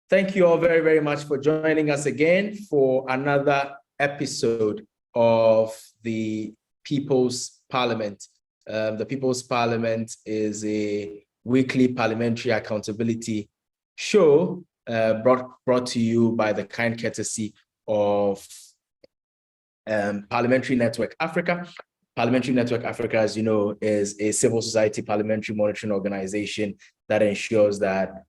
thank you all very, very much for joining us again for another episode of the People's Parliament. The People's Parliament is a weekly parliamentary accountability show brought to you by the kind courtesy of Parliamentary Network Africa. Parliamentary Network Africa, as you know, is a civil society parliamentary monitoring organization that ensures that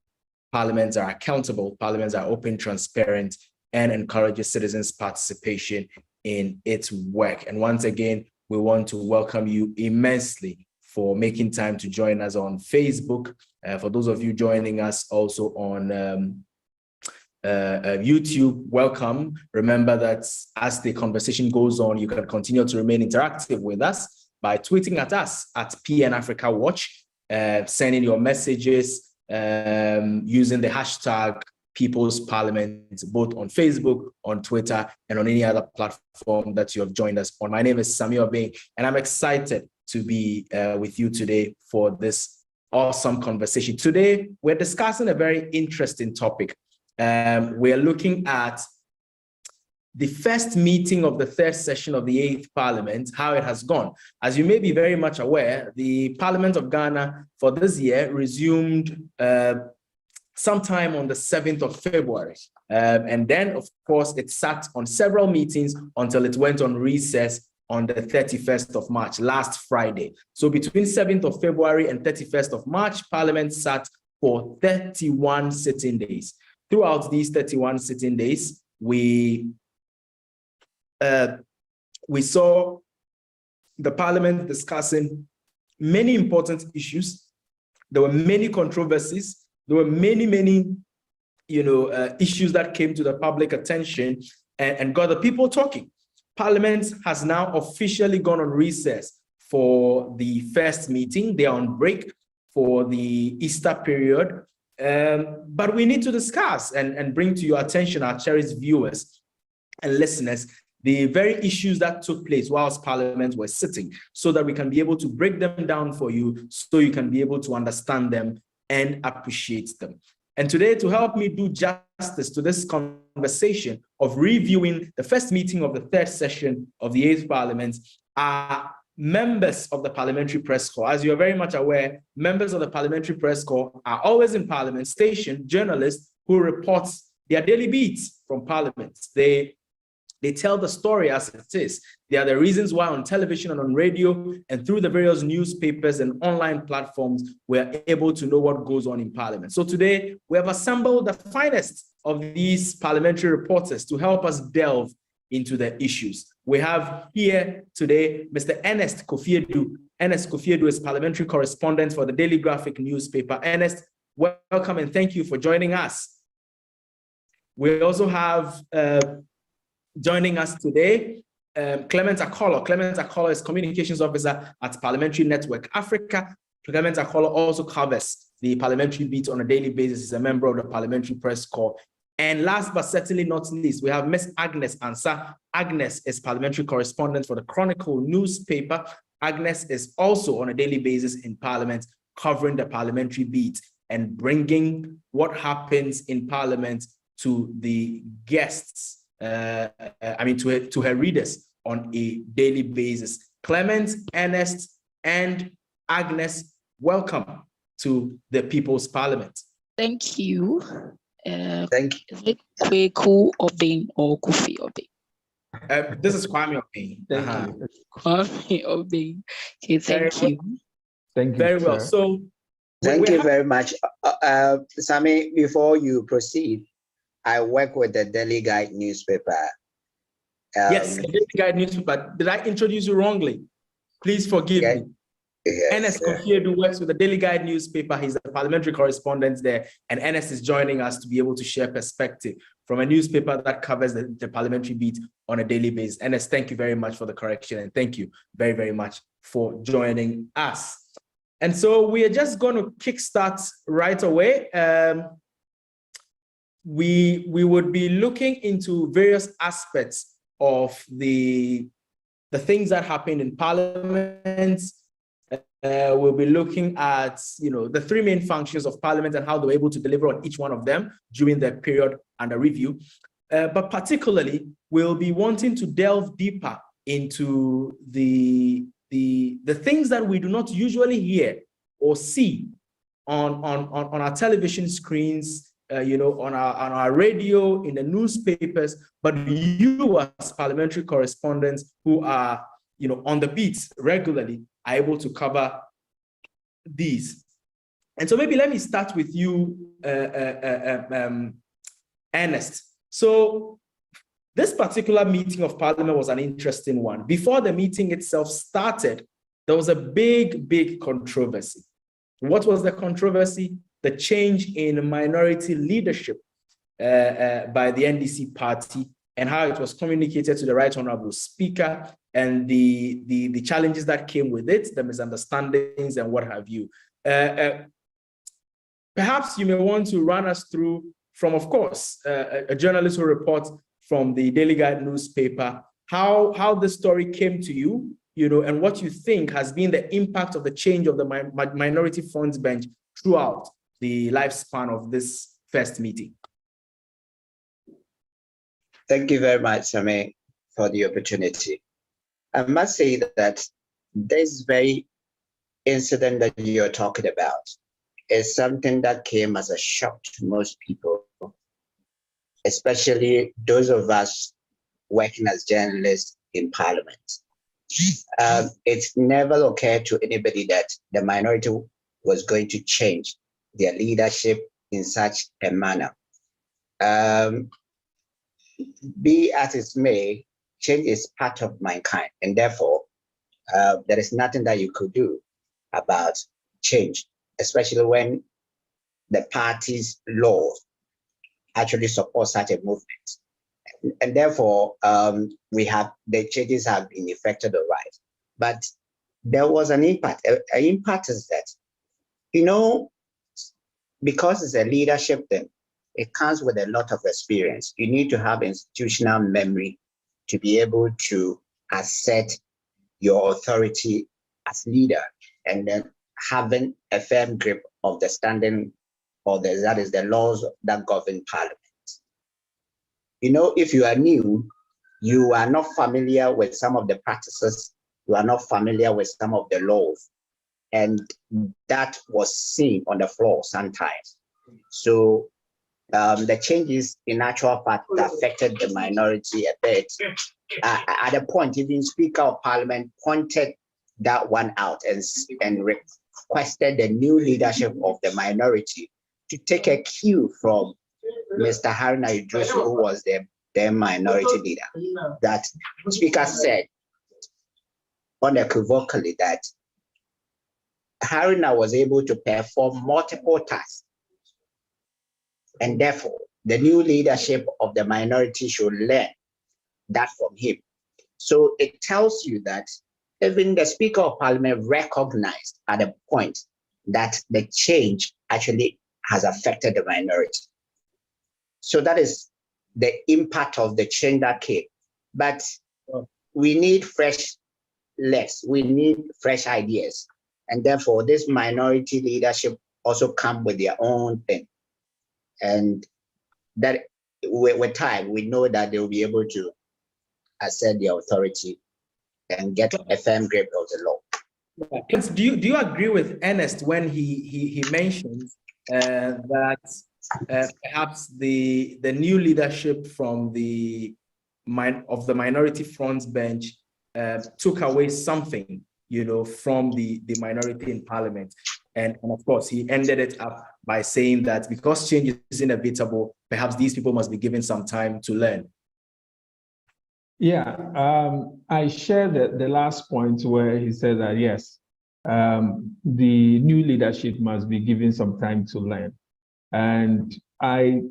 parliaments are accountable, parliaments are open, transparent, and encourages citizens' participation in its work. And once again, we want to welcome you immensely for making time to join us on Facebook. For those of you joining us also on YouTube, welcome. Remember that as the conversation goes on, you can continue to remain interactive with us by tweeting at us at PN Africa Watch, sending your messages using the hashtag People's Parliament, both on Facebook, on Twitter, and on any other platform that you have joined us on. My name is Sammy Obeng, and I'm excited to be with you today for this awesome conversation. Today, we're discussing a very interesting topic. We're looking at the first meeting of the third session of the 8th Parliament, how it has gone. As you may be very much aware, the Parliament of Ghana for this year resumed sometime on the 7th of February. And then, of course, it sat on several meetings until it went on recess on the 31st of March, last Friday. So between 7th of February and 31st of March, Parliament sat for 31 sitting days. Throughout these 31 sitting days, we saw the Parliament discussing many important issues. There were many controversies. There were many issues that came to the public attention and got the people talking. Parliament has now officially gone on recess for the first meeting. They are on break for the Easter period. But we need to discuss and bring to your attention, our cherished viewers and listeners, the very issues that took place whilst Parliament was sitting, so that we can be able to break them down for you, so you can be able to understand them and appreciate them. And today, to help me do justice to this conversation of reviewing the first meeting of the third session of the 8th Parliament are members of the Parliamentary Press Corps. As you are very much aware, members of the Parliamentary Press Corps are always in Parliament, stationed journalists who report their daily beats from Parliament. They tell the story as it is. They are the reasons why on television and on radio and through the various newspapers and online platforms, we're able to know what goes on in Parliament. So today, we have assembled the finest of these parliamentary reporters to help us delve into the issues. We have here today Mr. Ernest Kofi-Edu. Ernest Kofi-Edu is parliamentary correspondent for the Daily Graphic newspaper. Ernest, welcome and thank you for joining us. We also have joining us today, Clement Akolo. Clement Akolo is communications officer at Parliamentary Network Africa. Clement Akolo also covers the parliamentary beat on a daily basis. He's a member of the Parliamentary Press Corps. And last but certainly not least, we have Ms. Agnes Ansah. Agnes is parliamentary correspondent for the Chronicle newspaper. Agnes is also on a daily basis in Parliament, covering the parliamentary beat and bringing what happens in Parliament to the guests, to her readers on a daily basis. Clement, Ernest, and Agnes, welcome to the People's Parliament. Thank you. Thank you. Is it Kweku Obeng or Kofi Obeng? This is Kwame Obeng. Thank you. Kwame Obeng. Okay, thank you. Thank you. Very well. Sir. So, thank you very much. Sammy, before you proceed, I work with the Daily Guide newspaper. Yes, the Daily Guide newspaper. Did I introduce you wrongly? Please forgive me. Yes, Ernest Kofi-Edu works with the Daily Guide newspaper. He's a parliamentary correspondent there, and Ernest is joining us to be able to share perspective from a newspaper that covers the parliamentary beat on a daily basis. Ernest, thank you very much for the correction, and thank you very, very much for joining us. And so we are just going to kickstart right away. We would be looking into various aspects of the things that happened in Parliament, We'll be looking at, the three main functions of Parliament and how they were able to deliver on each one of them during their period under review. But particularly, we'll be wanting to delve deeper into the things that we do not usually hear or see on our television screens, on our radio, in the newspapers, but you as parliamentary correspondents who are, on the beats regularly are able to cover these. And so maybe let me start with you, Ernest. So this particular meeting of Parliament was an interesting one. Before the meeting itself started, there was a big controversy. What was the controversy? The change in minority leadership by the NDC party and how it was communicated to the Right Honorable Speaker and the challenges that came with it, the misunderstandings and what have you. Perhaps you may want to run us through from, of course, a journalist who reports from the Daily Guide newspaper, how the story came to you, and what you think has been the impact of the change of the minority fronts bench throughout the lifespan of this first meeting. Thank you very much, Sami, for the opportunity. I must say that this very incident that you're talking about is something that came as a shock to most people, especially those of us working as journalists in Parliament. It's never occurred to anybody that the minority was going to change their leadership in such a manner. Be as it may, change is part of mankind, and therefore there is nothing that you could do about change, especially when the party's laws actually support such a movement. And therefore, the changes have been effected all right. But there was an impact. An impact is that, because it's a leadership thing, it comes with a lot of experience. You need to have institutional memory to be able to assert your authority as leader, and then having a firm grip of the standing, that is the laws that govern Parliament. If you are new, you are not familiar with some of the practices, you are not familiar with some of the laws, and that was seen on the floor sometimes. So the changes in actual fact affected the minority a bit. At a point, even Speaker of Parliament pointed that one out and requested the new leadership of the minority to take a cue from Mr. Haruna Iddrisu, who was their minority leader. That Speaker said unequivocally that Haruna was able to perform multiple tasks, and therefore the new leadership of the minority should learn that from him. So it tells you that even the Speaker of Parliament recognized at a point that the change actually has affected the minority. So that is the impact of the change that came. But we need fresh legs, we need fresh ideas. And therefore, this minority leadership also come with their own thing. And that with time, we know that they will be able to assert their authority and get a firm grip of the law. Do you agree with Ernest when he mentions that perhaps the new leadership from the minority fronts bench took away something, from the minority in Parliament, and of course he ended it up by saying that because change is inevitable, perhaps these people must be given some time to learn. Yeah, I share the last point where he said that yes, the new leadership must be given some time to learn. And I,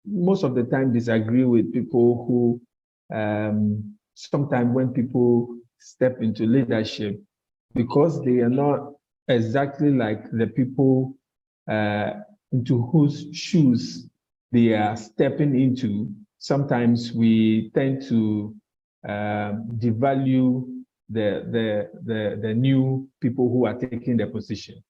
most of the time, disagree with people who sometimes when people step into leadership, because they are not exactly like the people into whose shoes they are stepping into, sometimes we tend to devalue the new people who are taking the position,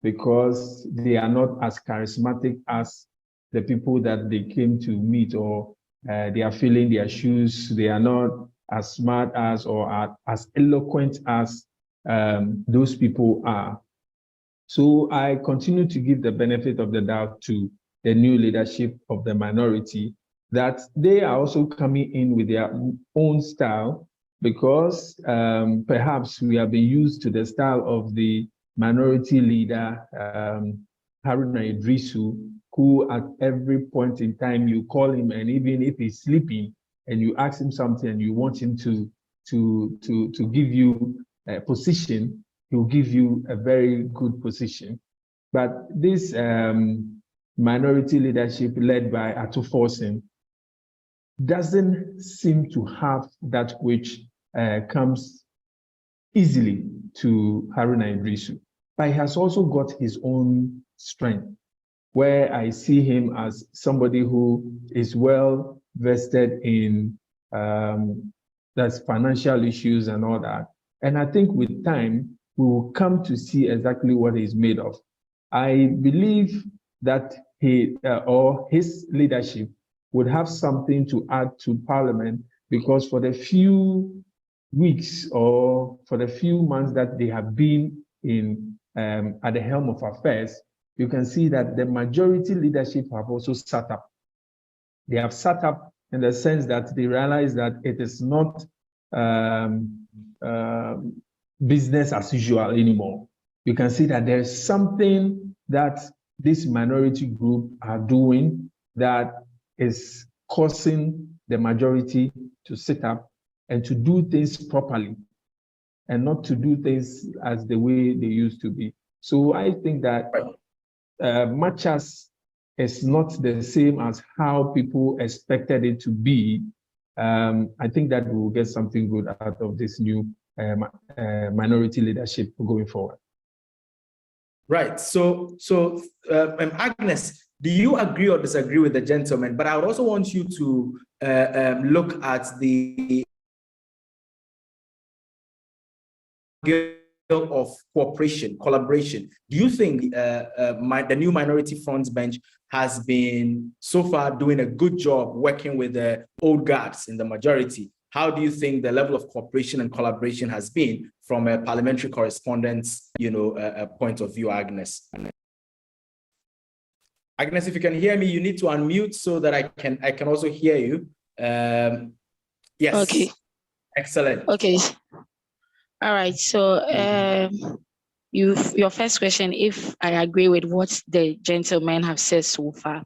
because they are not as charismatic as the people that they came to meet, or they are filling their shoes. They are not as smart as or are as eloquent as those people are. So I continue to give the benefit of the doubt to the new leadership of the minority, that they are also coming in with their own style, because perhaps we have been used to the style of the minority leader, Haruna Iddrisu, who at every point in time you call him, and even if he's sleeping and you ask him something and you want him to give you a position, he will give you a very good position. But this minority leadership led by Ato Forson doesn't seem to have that which comes easily to Haruna Iddrisu. But he has also got his own strength, where I see him as somebody who is well vested in that's financial issues and all that. And I think with time, we will come to see exactly what he's made of. I believe that he or his leadership would have something to add to Parliament, because for the few weeks or for the few months that they have been in at the helm of affairs, you can see that the majority leadership have also sat up. They have sat up in the sense that they realize that it is not business as usual anymore. You can see that there's something that this minority group are doing that is causing the majority to sit up and to do things properly, and not to do things as the way they used to be. So I think that much as it's not the same as how people expected it to be, I think that we will get something good out of this new minority leadership going forward. Right. So Agnes, do you agree or disagree with the gentleman? But I would also want you to look at the of cooperation, collaboration. Do you think the new minority fronts bench has been so far doing a good job working with the old guards in the majority? How do you think the level of cooperation and collaboration has been from a parliamentary correspondent's, point of view, Agnes? Agnes, if you can hear me, you need to unmute so that I can also hear you. Yes. Okay. Excellent. Okay. All right. So your first question, if I agree with what the gentlemen have said so far.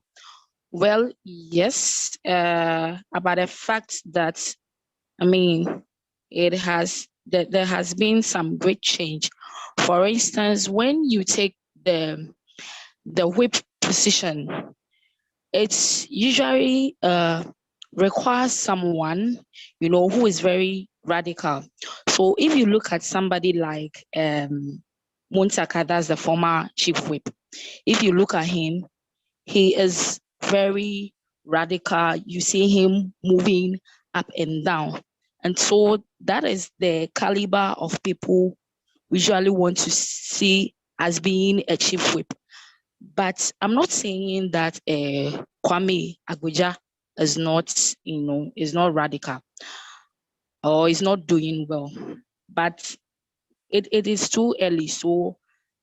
Well, yes, about the fact that, there has been some great change. For instance, when you take the whip position, it's usually requires someone, who is very radical. So if you look at somebody like Muntaka, that's the former chief whip, if you look at him, he is very radical. You see him moving up and down. And so that is the caliber of people we usually want to see as being a chief whip. But I'm not saying that Kwame Agbodza is not radical or is not doing well. But it is too early, so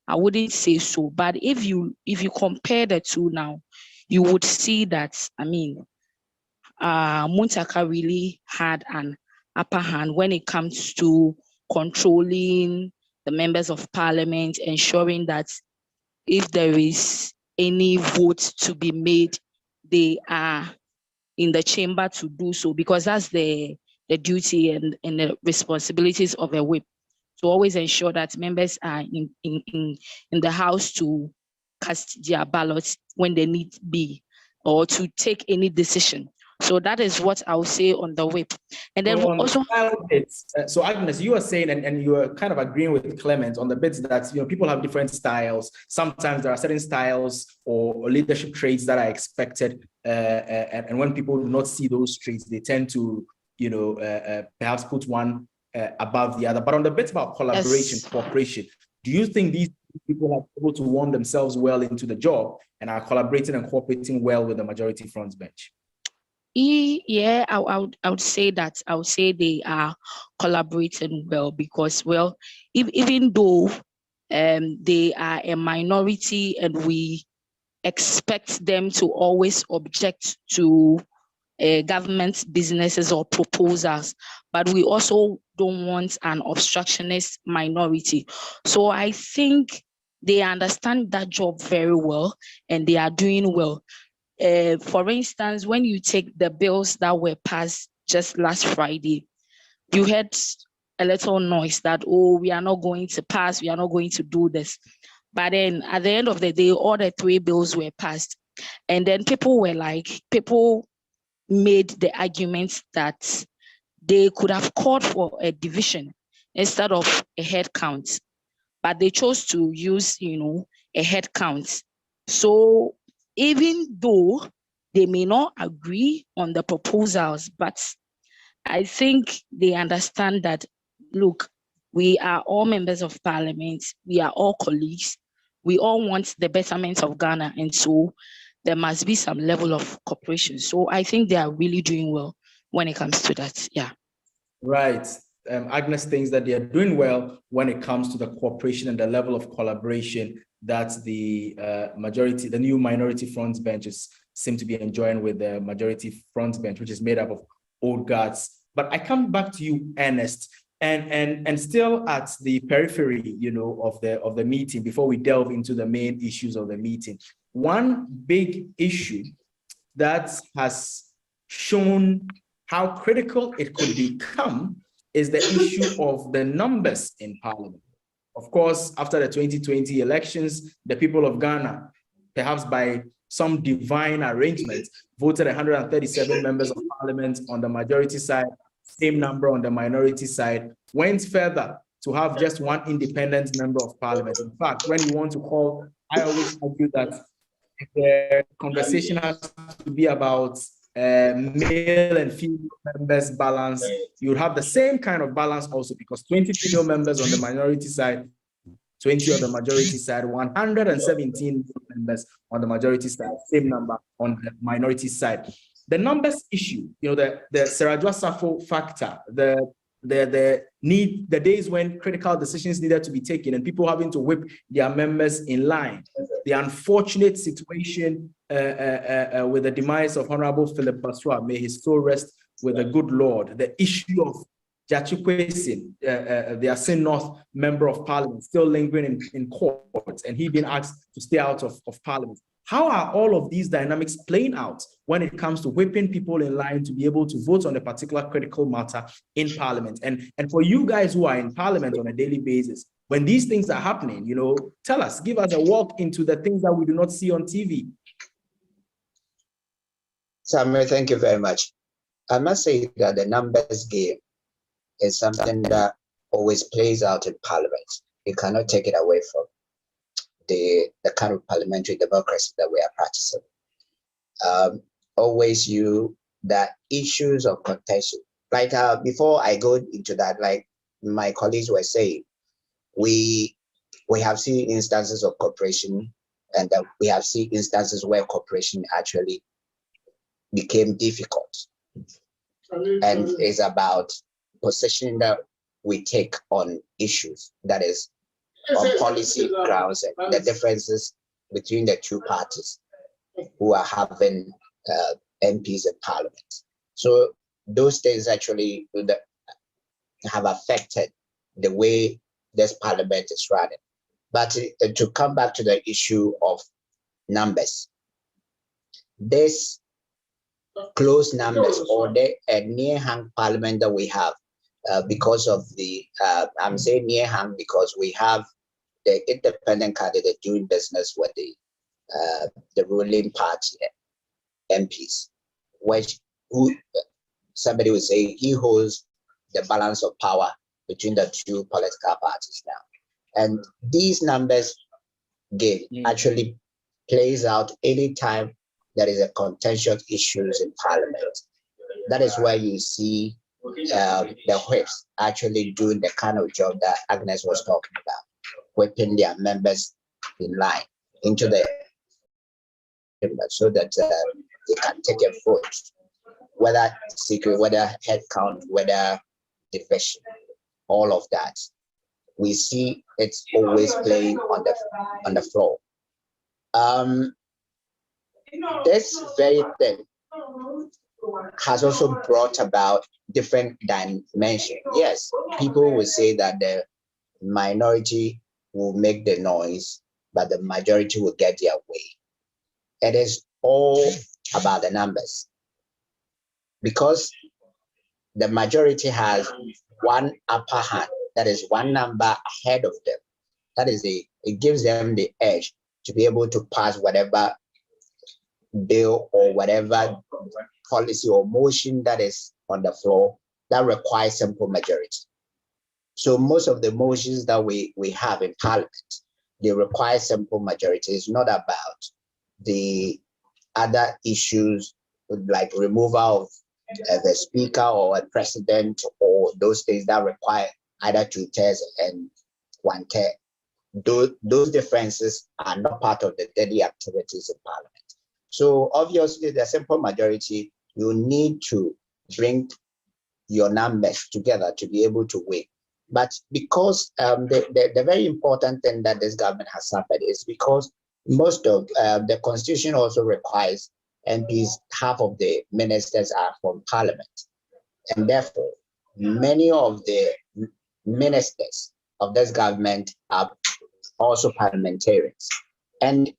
I wouldn't say so. But if you compare the two now, you would see that Muntaka really had an upper hand when it comes to controlling the members of parliament, ensuring that if there is any vote to be made, they are in the chamber to do so, because that's the duty and the responsibilities of a whip, to always ensure that members are in the house to cast their ballots when they need be, or to take any decision. So that is what I would say on the whip. And then so Agnes, you are saying, and you are kind of agreeing with Clement on the bits that people have different styles. Sometimes there are certain styles or leadership traits that are expected, and when people do not see those traits, they tend to perhaps put one above the other. But on the bit about collaboration, cooperation, do you think these people have been able to warm themselves well into the job and are collaborating and cooperating well with the majority front bench? Yeah, I would say that. I would say they are collaborating well because, well, even though they are a minority and we expect them to always object to government businesses or proposals, but we also don't want an obstructionist minority. So I think they understand that job very well and they are doing well. For instance, when you take the bills that were passed just last Friday, you heard a little noise that, oh, we are not going to pass, we are not going to do this. But then at the end of the day, all the 3 bills were passed. And then people made the argument that they could have called for a division instead of a head count, but they chose to use, a head count. So even though they may not agree on the proposals, but I think they understand that, look, we are all members of parliament, we are all colleagues, we all want the betterment of Ghana, and so there must be some level of cooperation. So I think they are really doing well when it comes to that. Yeah. Right. Agnes thinks that they are doing well when it comes to the cooperation and the level of collaboration that the new minority front benches seem to be enjoying with the majority front bench, which is made up of old guards. But I come back to you, Ernest, and still at the periphery, of the meeting before we delve into the main issues of the meeting. One big issue that has shown how critical it could become is the issue of the numbers in parliament. Of course, after the 2020 elections, the people of Ghana, perhaps by some divine arrangement, voted 137 members of parliament on the majority side, same number on the minority side, went further to have just 1 independent member of parliament. In fact, when you want to call, I always argue that the conversation has to be about male and female members balance. You have the same kind of balance also, because 20 female members on the minority side, 20 on the majority side, 117 members on the majority side, same number on the minority side. The numbers issue, the Serajua Safo factor, the days when critical decisions needed to be taken and people having to whip their members in line, the unfortunate situation with the demise of Honorable Philip Baswa, may his soul rest with the good Lord, the issue of Jachikwe Kwesin, the Asin North member of parliament, still lingering in court, and he been asked to stay out of parliament. How are all of these dynamics playing out when it comes to whipping people in line to be able to vote on a particular critical matter in parliament? And for you guys who are in parliament on a daily basis, when these things are happening, tell us, give us a walk into the things that we do not see on TV. Samuel, thank you very much. I must say that the numbers game is something that always plays out in parliament. You cannot take it away from the kind of parliamentary democracy that we are practicing. Always that issues of contention. Like before I go into that, like my colleagues were saying, we have seen instances of cooperation, and we have seen instances where cooperation actually became difficult. And it's about positioning that we take on issues, that is on policy grounds, and the differences between the two parties who are having MPs in parliament. So those things actually have affected the way this parliament is running. But to come back to the issue of numbers, this close numbers or the near hang parliament that we have, because of the, I'm saying near hand because we have the independent candidate doing business with the ruling party MPs, who somebody would say he holds the balance of power between the two political parties now. And these numbers game actually plays out anytime there is a contentious issues in parliament. That is where you see the whips actually do the kind of job that Agnes was talking about, whipping their members in line into the so that they can take a vote, whether secret, whether head count, whether division, all of that. We see it's always playing on the floor. This very thing has also brought about different dimensions. Yes, people will say that the minority will make the noise, but the majority will get their way. It is all about the numbers, because the majority has one upper hand, that is one number ahead of them. That is it gives them the edge to be able to pass whatever bill or whatever policy or motion that is on the floor that requires simple majority. So most of the motions that we have in Parliament, they require simple majority. It's not about the other issues like removal of the speaker or a president or those things that require either 2/3 and 1/3. Those differences are not part of the daily activities in Parliament. So obviously the simple majority, you need to bring your numbers together to be able to win. But because the very important thing that this government has suffered is because most of the constitution also requires MPs, half of the ministers are from Parliament. And therefore, many of the ministers of this government are also parliamentarians. And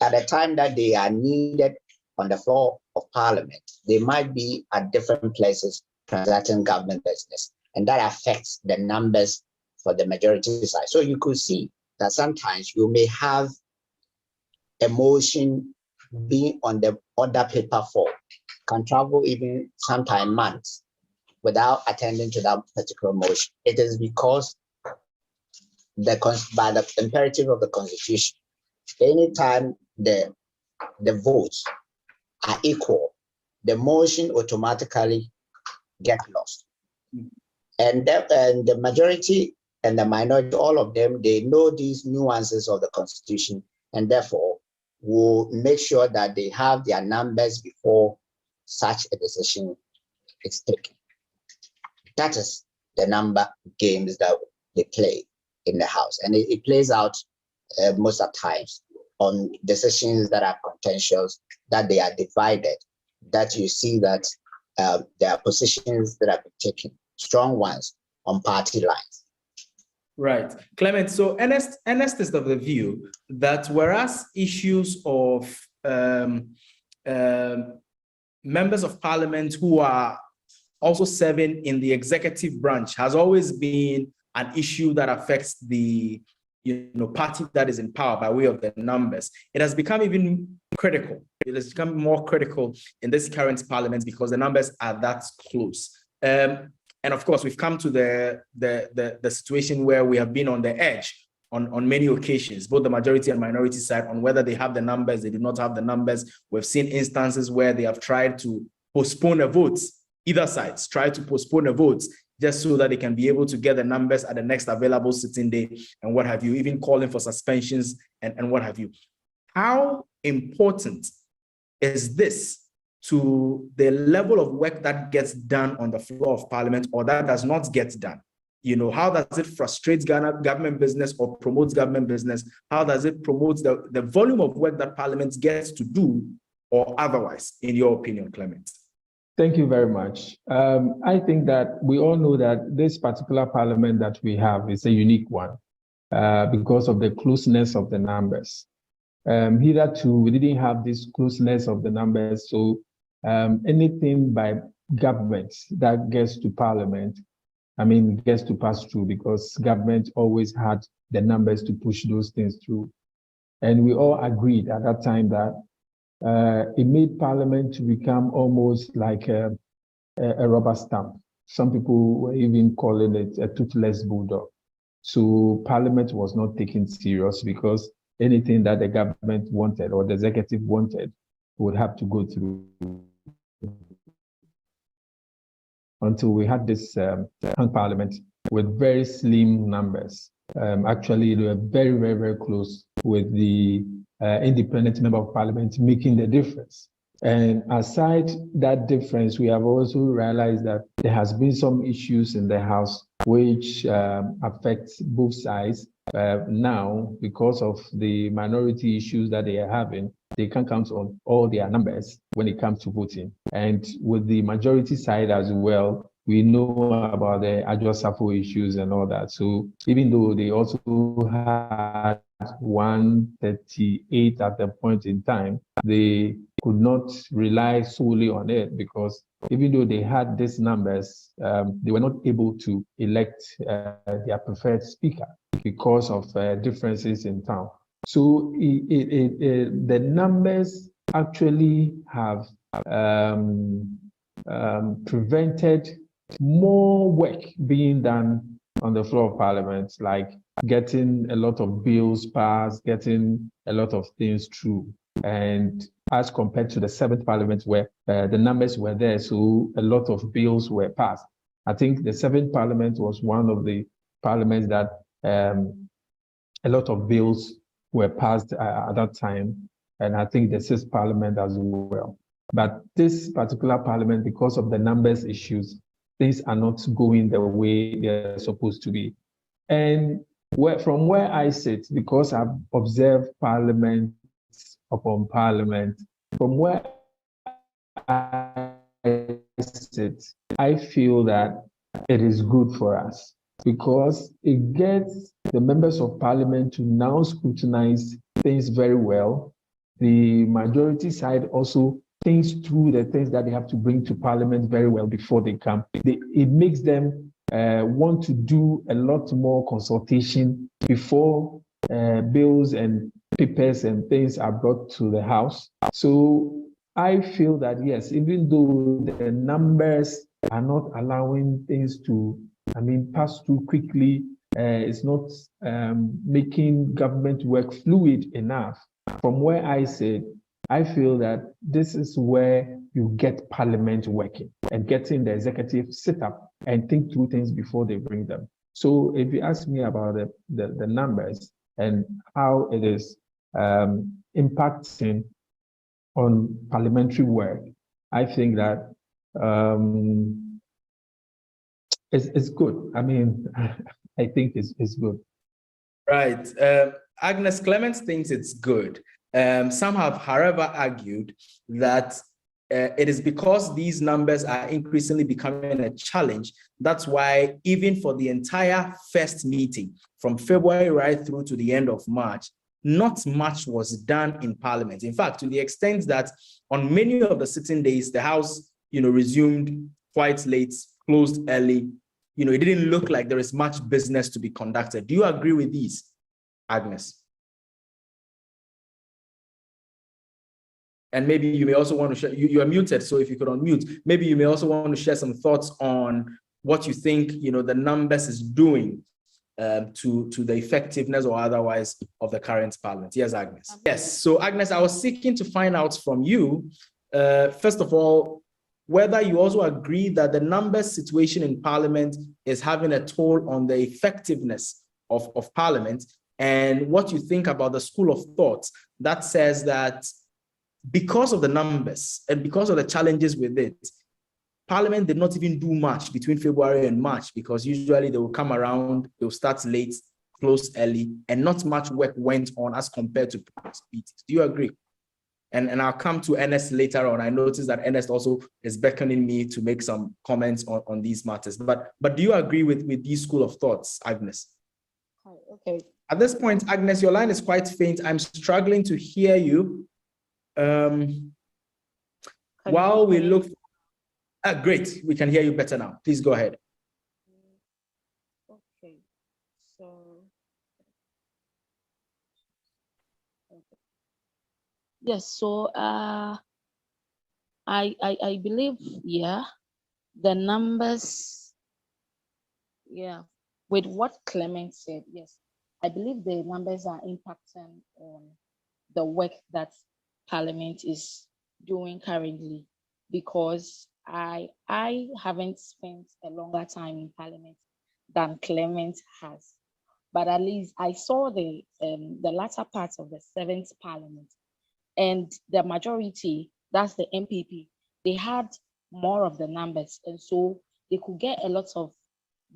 at the time that they are needed on the floor of Parliament, they might be at different places transacting government business. And that affects the numbers for the majority side. So you could see that sometimes you may have a motion being on the order paper form, can travel even sometime months without attending to that particular motion. It is because by the imperative of the Constitution, anytime the votes are equal, the motion automatically get lost. And the majority and the minority, all of them, they know these nuances of the Constitution, and therefore will make sure that they have their numbers before such a decision is taken. That is the number games that they play in the House, and it plays out most of the times on decisions that are contentious, that they are divided, that you see that there are positions that have been taken, strong ones on party lines. Right. Clement, so Ernest is of the view that whereas issues of members of Parliament who are also serving in the executive branch has always been an issue that affects the party that is in power by way of the numbers, it has become even critical. It has become more critical in this current Parliament because the numbers are that close. And of course, we've come to the situation where we have been on the edge on many occasions, both the majority and minority side, on whether they have the numbers, they do not have the numbers. We've seen instances where they have tried to postpone the votes, either sides try to postpone the votes just so that they can be able to get the numbers at the next available sitting day and what have you, even calling for suspensions and what have you. How important is this to the level of work that gets done on the floor of Parliament or that does not get done? How does it frustrate government business or promotes government business? How does it promote the volume of work that Parliament gets to do or otherwise, in your opinion, Clement? Thank you very much. I think that we all know that this particular Parliament that we have is a unique one because of the closeness of the numbers. Hitherto, we didn't have this closeness of the numbers, so anything by government that gets to Parliament, gets to pass through because government always had the numbers to push those things through. And we all agreed at that time that it made Parliament to become almost like a rubber stamp. Some people were even calling it a toothless bulldog. So Parliament was not taken serious because anything that the government wanted or the executive wanted would have to go through until we had this hung parliament with very slim numbers. Actually, they were very, very, very close with the independent member of parliament making the difference. And aside that difference, we have also realized that there has been some issues in the House which affects both sides. Now, because of the minority issues that they are having, they can't count on all their numbers when it comes to voting. And with the majority side as well, we know about the Adwoa Safo issues and all that. So even though they also had 138 at the point in time, they could not rely solely on it, because even though they had these numbers, they were not able to elect their preferred speaker because of differences in town. So the numbers actually have prevented more work being done on the floor of parliament, like getting a lot of bills passed, getting a lot of things through. And as compared to the 7th parliament, where the numbers were there, so a lot of bills were passed. I think the 7th parliament was one of the parliaments that a lot of bills were passed at that time. And I think the 6th parliament as well. But this particular parliament, because of the numbers issues, things are not going the way they're supposed to be. And from where I sit, because I've observed parliament upon parliament, from where I sit, I feel that it is good for us, because it gets the members of parliament to now scrutinize things very well. The majority side also thinks through the things that they have to bring to parliament very well before they come. It makes them want to do a lot more consultation before bills and papers and things are brought to the House. So I feel that, yes, even though the numbers are not allowing things to, pass through quickly, it's not making government work fluid enough. From where I sit, I feel that this is where you get parliament working and getting the executive sit up and think through things before they bring them. So if you ask me about the numbers and how it is impacting on parliamentary work, I think that it's good. I think it's good. Right. Agnes Clements thinks it's good. Some have, however, argued that it is because these numbers are increasingly becoming a challenge. That's why even for the entire first meeting, from February right through to the end of March, not much was done in Parliament. In fact, to the extent that on many of the sitting days, the House, resumed quite late, closed early. It didn't look like there is much business to be conducted. Do you agree with these, Agnes? And maybe you may also want to share, you are muted, so if you could unmute, maybe you may also want to share some thoughts on what you think, the numbers is doing to the effectiveness or otherwise of the current parliament. Yes, Agnes. Yes, so Agnes, I was seeking to find out from you, first of all, whether you also agree that the numbers situation in parliament is having a toll on the effectiveness of parliament, and what you think about the school of thought that says that because of the numbers and because of the challenges with it, Parliament did not even do much between February and March, because usually they will come around, they'll start late, close early, and not much work went on as compared to previous meetings. Do you agree? And I'll come to Ernest later on. I noticed that Ernest also is beckoning me to make some comments on these matters. But do you agree with these school of thoughts, Agnes? Okay. At this point, Agnes, your line is quite faint. I'm struggling to hear you. While we look, great, we can hear you better now. Please go ahead. Okay, so yes, so I believe, yeah, the numbers, yeah, with what Clement said, yes, I believe the numbers are impacting on the work that Parliament is doing currently, because I haven't spent a longer time in Parliament than Clement has, but at least I saw the latter part of the 7th Parliament, and the majority, that's the MPP, they had more of the numbers, and so they could get a lot of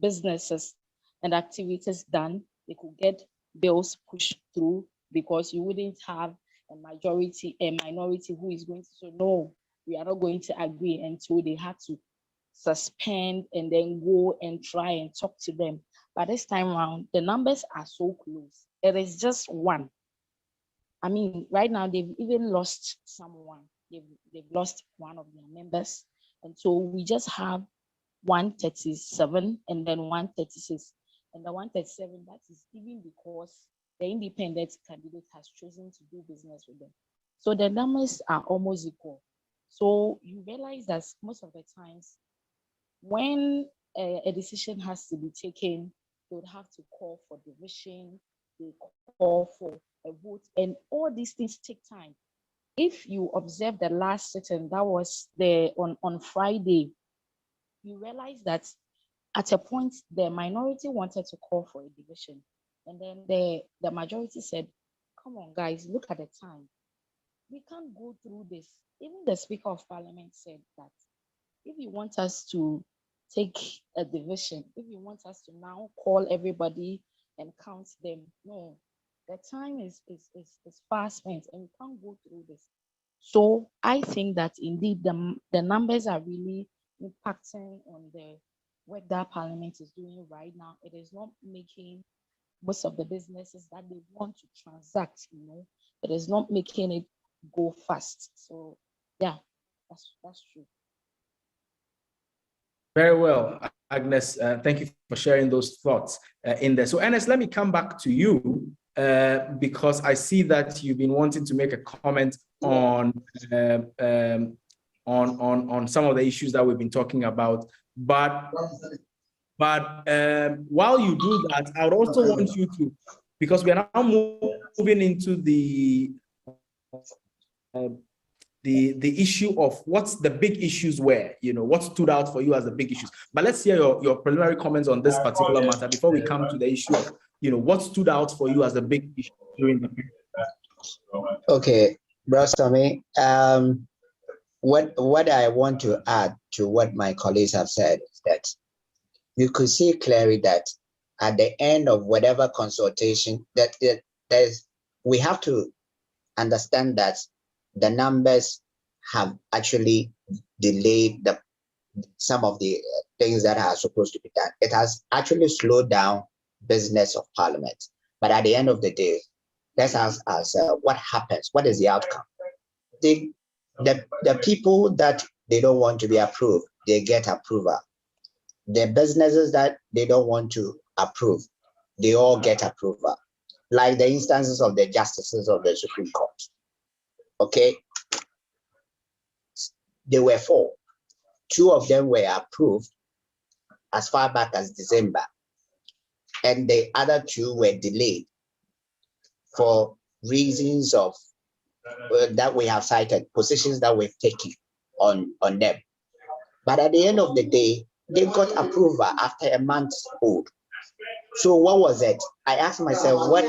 businesses and activities done. They could get bills pushed through because you wouldn't have a minority who is going to say, no, we are not going to agree, and so they had to suspend and then go and try and talk to them. But this time around, the numbers are so close. It is just one. I mean, right now they've even lost someone. They've lost one of their members, and so we just have 137 and then 136, and the 137, that is even because the independent candidate has chosen to do business with them. So the numbers are almost equal. So you realize that most of the times when a decision has to be taken, they would have to call for division, they call for a vote, and all these things take time. If you observe the last sitting, that was on Friday, you realize that at a point the minority wanted to call for a division, and then the majority said, come on guys, look at the time, we can't go through this. Even the Speaker of Parliament said that if you want us to take a division, if you want us to now call everybody and count them, no, the time is fast spent and we can't go through this. So I think that indeed the numbers are really impacting on the work that Parliament is doing right now. It is not making most of the businesses that they want to transact, it is not making it go fast. So yeah, that's true. Very well, Agnes. Thank you for sharing those thoughts in there. So, Ernest, let me come back to you because I see that you've been wanting to make a comment on some of the issues that we've been talking about. But while you do that, I would also want you to, because we are now moving into the issue of what's the big issues were, what stood out for you as the big issues. But let's hear your preliminary comments on this particular matter before we come to the issue of, what stood out for you as the big issue during the period. Okay, Brosami, what I want to add to what my colleagues have said is that you could see clearly that at the end of whatever consultation that we have to understand that the numbers have actually delayed some of the things that are supposed to be done. It has actually slowed down business of Parliament. But at the end of the day, let's ask ourselves, what happens? What is the outcome? The people that they don't want to be approved, they get approval. The businesses that they don't want to approve, they all get approval. Like the instances of the justices of the Supreme Court. Okay, there were 4. 2 of them were approved as far back as December, and the other 2 were delayed for reasons of that we have cited, positions that we've taken on them. But at the end of the day, they got approval after a month old. So what was it? I asked myself, what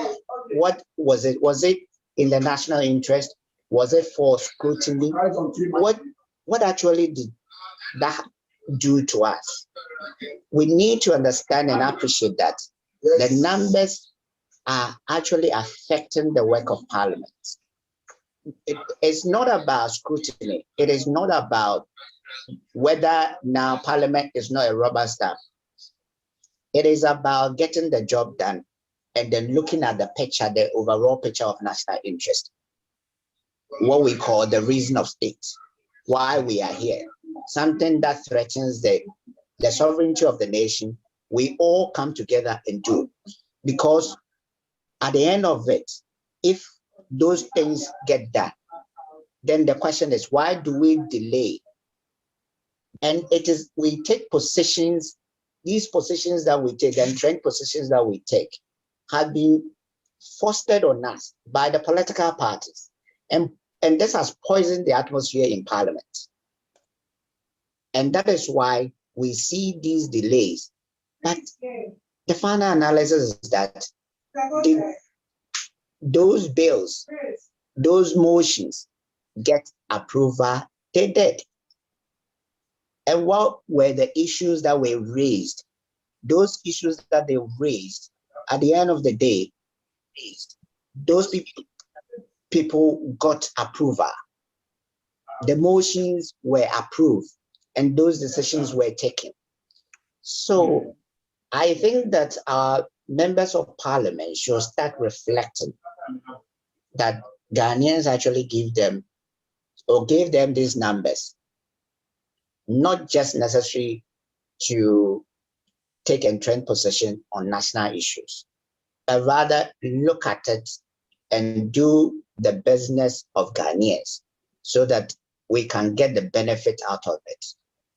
was it? Was it in the national interest? Was it for scrutiny? What actually did that do to us? We need to understand and appreciate that the numbers are actually affecting the work of Parliament. It's not about scrutiny. It is not about whether now Parliament is not a rubber stamp. It is about getting the job done and then looking at the picture, the overall picture of national interest. What we call the reason of state, why we are here, something that threatens the sovereignty of the nation. We all come together and do, because at the end of it, if those things get done, then the question is, why do we delay? And it is, we take positions, these positions that we take, the entrenched positions that we take, have been fostered on us by the political parties. And this has poisoned the atmosphere in Parliament. And that is why we see these delays. But the final analysis is that those bills, those motions get approval, they did. And what were the issues that were raised? Those issues that they raised, at the end of the day, those people got approval. The motions were approved and those decisions were taken. So I think that our members of parliament should start reflecting that Ghanaians actually gave them these numbers, not just necessary to take entrenched position on national issues, but rather look at it and do the business of Ghanaians so that we can get the benefit out of it.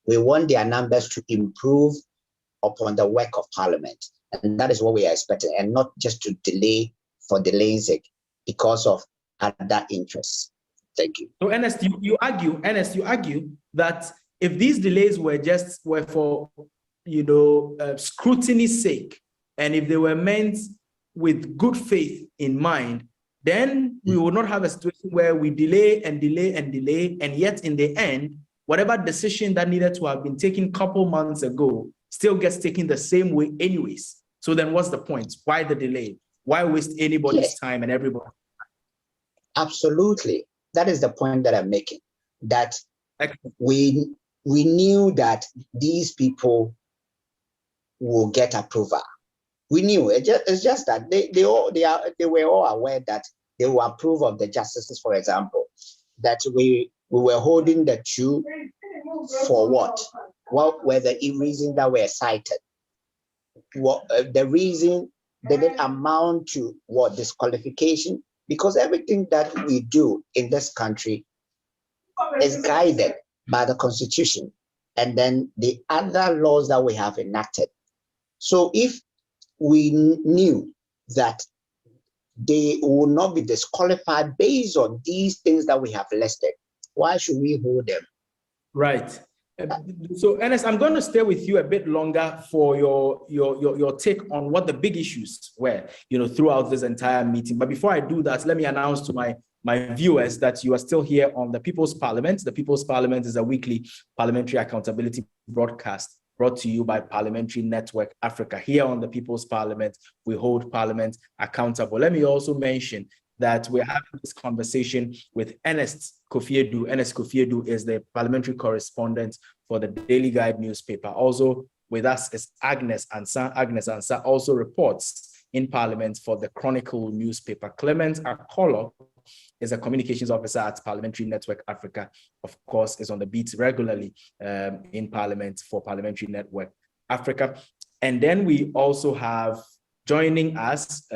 We want their numbers to improve upon the work of parliament. And that is what we are expecting, and not just to delay for delaying's sake because of other interests. Thank you. So Ernest, you argue that if these delays were for, scrutiny's sake, and if they were meant with good faith in mind, then we will not have a situation where we delay and delay and delay, and yet in the end, whatever decision that needed to have been taken a couple months ago still gets taken the same way anyways. So then what's the point? Why the delay? Why waste anybody's time and everybody? Absolutely. That is the point that I'm making, that we knew that these people will get approval. We knew it. It's just that they were all aware that they will approve of the justices, for example, that we were holding the two for what? What were the reasons that were cited? What the reason didn't amount to what? Disqualification? Because everything that we do in this country is guided by the Constitution and then the other laws that we have enacted. So if we knew that they will not be disqualified based on these things that we have listed, why should we hold them? Right. So Ernest, I'm going to stay with you a bit longer for your take on what the big issues were, throughout this entire meeting. But before I do that, let me announce to my viewers that you are still here on the People's Parliament. The People's Parliament is a weekly parliamentary accountability broadcast brought to you by Parliamentary Network Africa. Here on the People's Parliament, we hold Parliament accountable. Let me also mention that we're having this conversation with Ernest Kofi Edu. Ernest Kofi Edu is the parliamentary correspondent for the Daily Guide newspaper. Also with us is Agnes Ansah. Agnes Ansah also reports in Parliament for the Chronicle newspaper. Clement Akolo is a communications officer at Parliamentary Network Africa. Of course, is on the beat regularly in Parliament for Parliamentary Network Africa. And then we also have joining us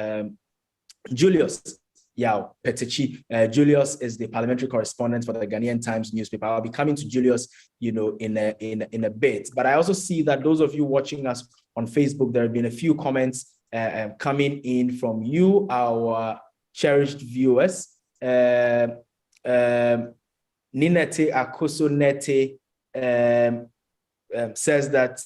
Julius Yao Petichi. Julius is the parliamentary correspondent for the Ghanaian Times newspaper. I'll be coming to Julius, in a bit. But I also see that those of you watching us on Facebook, there have been a few comments coming in from you, our cherished viewers. Ninete Akoso Nete says that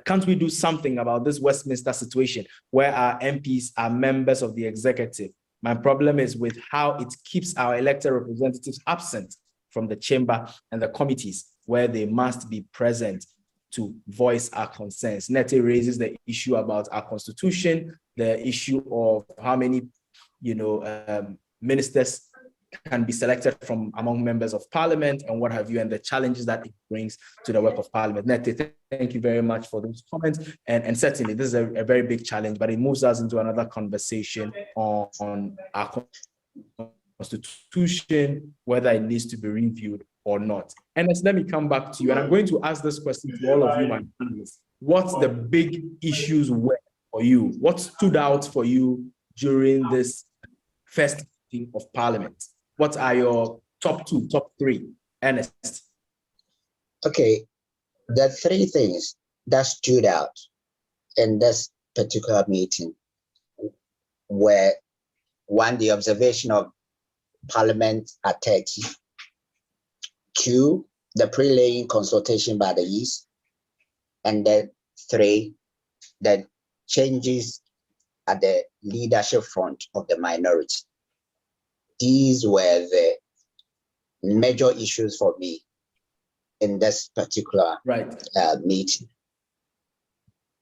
can't we do something about this Westminster situation where our MPs are members of the executive? My problem is with how it keeps our elected representatives absent from the chamber and the committees where they must be present to voice our concerns. Nete raises the issue about our constitution, the issue of how many, ministers can be selected from among members of parliament and what have you, and the challenges that it brings to the work of parliament. Nete, thank you very much for those comments. And certainly this is a very big challenge, but it moves us into another conversation on our constitution, whether it needs to be reviewed or not. And let me come back to you, and I'm going to ask this question to all of you, my panelists. What the big issues were for you? What stood out for you during this first meeting of parliament? What are your top three, Ernest? Okay, the three things that stood out in this particular meeting were, one, the observation of Parliament at 30. 2, the pre-laying consultation by the East, and then 3, the changes at the leadership front of the minority. These were the major issues for me in this particular meeting.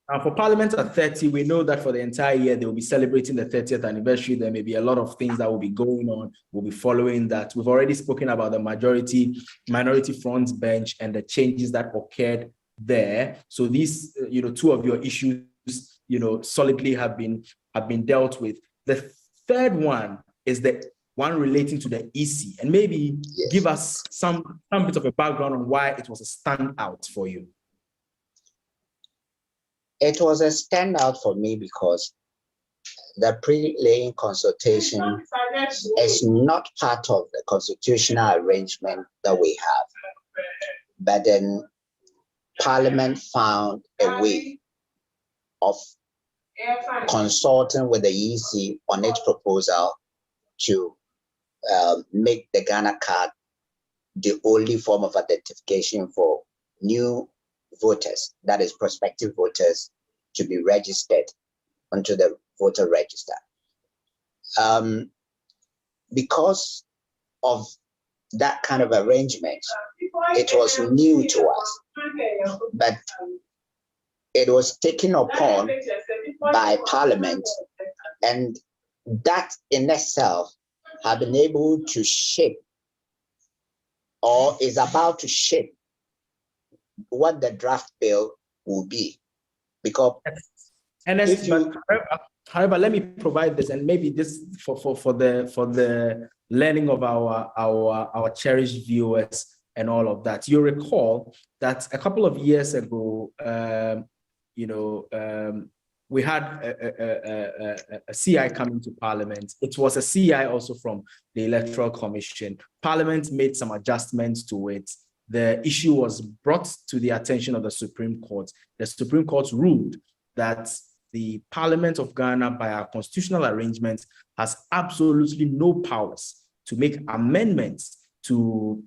And for Parliament at 30, we know that for the entire year, they will be celebrating the 30th anniversary. There may be a lot of things that will be going on. We'll be following that. We've already spoken about the minority front bench and the changes that occurred there. So these, 2 of your issues, solidly have been dealt with. The third one is the one relating to the EC, and maybe give us some bit of a background on why it was a standout for you. It was a standout for me because the pre-laying consultation is not part of the constitutional arrangement that we have. But then Parliament found a way of consulting with the EC on its proposal to make the Ghana card the only form of identification for new voters, that is prospective voters, to be registered onto the voter register. Because of that kind of arrangement, it was new to us, but it was taken upon by Parliament, and that in itself have been able to shape, or is about to shape, what the draft bill will be. Because however, let me provide this, and maybe this for the learning of our cherished viewers and all of that. You recall that a couple of years ago, we had a CI coming to Parliament. It was a CI also from the Electoral Commission. Parliament made some adjustments to it. The issue was brought to the attention of the Supreme Court. The Supreme Court ruled that the Parliament of Ghana, by our constitutional arrangements, has absolutely no powers to make amendments to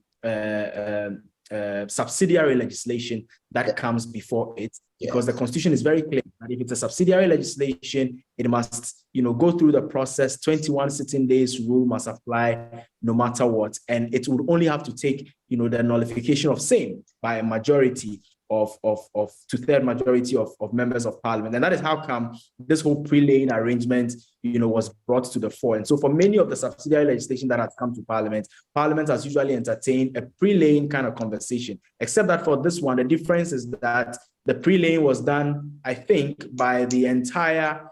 subsidiary legislation that comes before it, because the Constitution is very clear that if it's a subsidiary legislation, it must, go through the process. 21 sitting days rule must apply no matter what, and it would only have to take, the nullification of same by a majority of 2/3 majority of members of Parliament, and that is how come this whole pre-laying arrangement, was brought to the fore. And so, for many of the subsidiary legislation that has come to Parliament, Parliament has usually entertained a pre-laying kind of conversation. Except that for this one, the difference is that the pre-laying was done, I think, by the entire,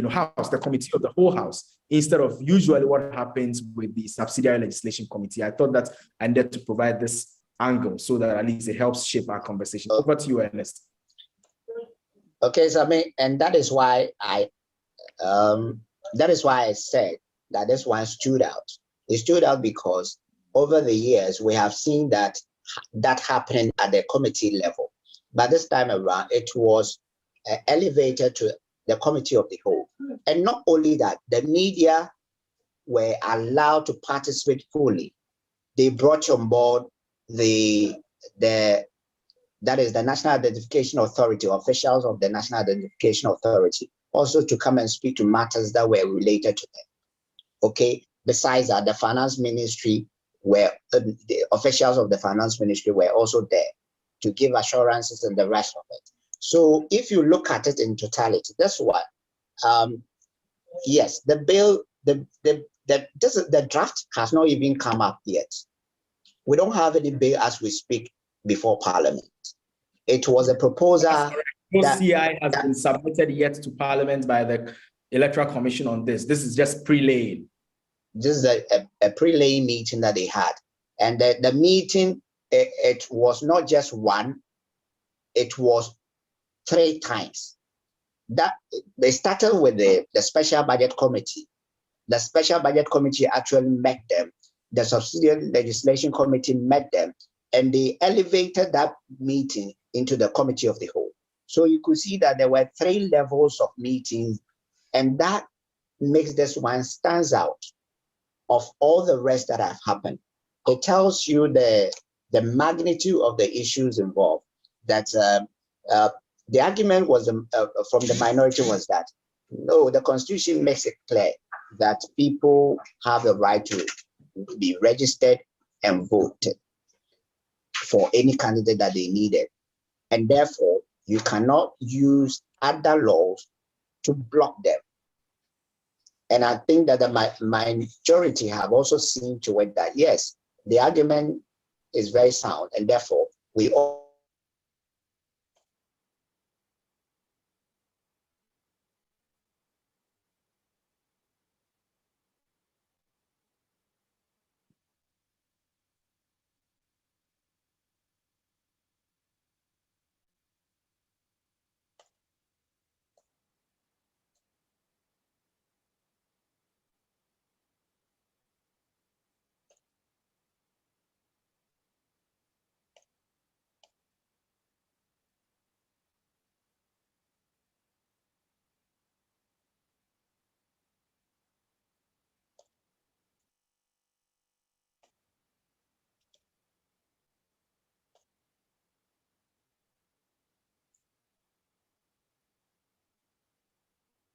House, the committee of the whole House, instead of usually what happens with the subsidiary legislation committee. I thought that I needed to provide this angle so that at least it helps shape our conversation. Over to you, Ernest. Okay, so and that is why I said that this one stood out. It stood out because over the years we have seen that happening at the committee level, but this time around it was elevated to the committee of the whole. And not only that, the media were allowed to participate fully. They brought on board that is the National Identification Authority, officials of the National Identification Authority, also to come and speak to matters that were related to them. Okay, besides that, the Finance Ministry the officials of the Finance Ministry were also there to give assurances and the rest of it. So if you look at it in totality, that's what, yes, the bill, the draft has not even come up yet. We don't have any bill as we speak before Parliament. It was a proposal. No CI has been submitted yet to Parliament by the Electoral Commission on this. This is just pre-laying. This is a pre-laying meeting that they had. And the meeting, it was not just one, it was 3 times. That they started with the Special Budget Committee. The Special Budget Committee actually met them. The Subsidiary Legislation Committee met them, and they elevated that meeting into the Committee of the Whole. So you could see that there were 3 levels of meetings, and that makes this one stands out of all the rest that have happened. It tells you the the magnitude of the issues involved, that the argument was from the minority was that, no, the Constitution makes it clear that people have the right to be registered and vote for any candidate that they needed. And therefore, you cannot use other laws to block them. And I think that the majority have also seen to it that, yes, the argument is very sound, and therefore we all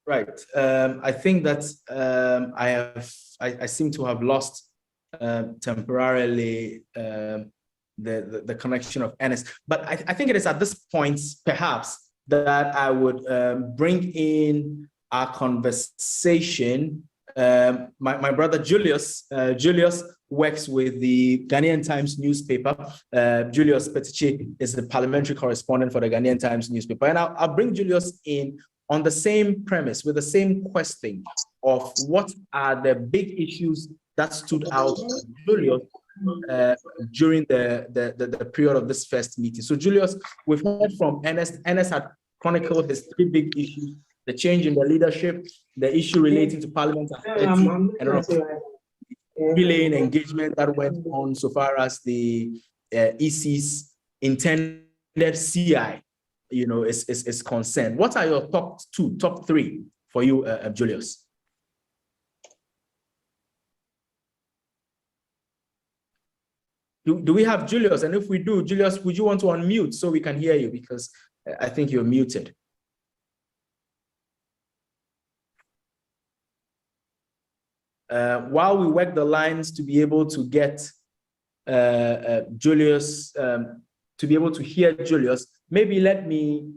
Right. I think that I seem to have lost temporarily the connection of Ernest. But I think it is at this point, perhaps, that I would bring in our conversation. My brother Julius. Julius works with the Ghanaian Times newspaper. Julius Petiche is the parliamentary correspondent for the Ghanaian Times newspaper. And I'll bring Julius in on the same premise, with the same question of what are the big issues that stood out to Julius during the period of this first meeting. So Julius, we've heard from Ernest. Ernest had chronicled his three big issues: the change in the leadership, the issue relating to Parliament and relaying engagement that went on so far as the EC's intended CI, is concerned. What are your top three for you, Julius? Do we have Julius? And if we do, Julius, would you want to unmute so we can hear you? Because I think you're muted. While we work the lines to be able to get Julius, to be able to hear Julius, maybe let me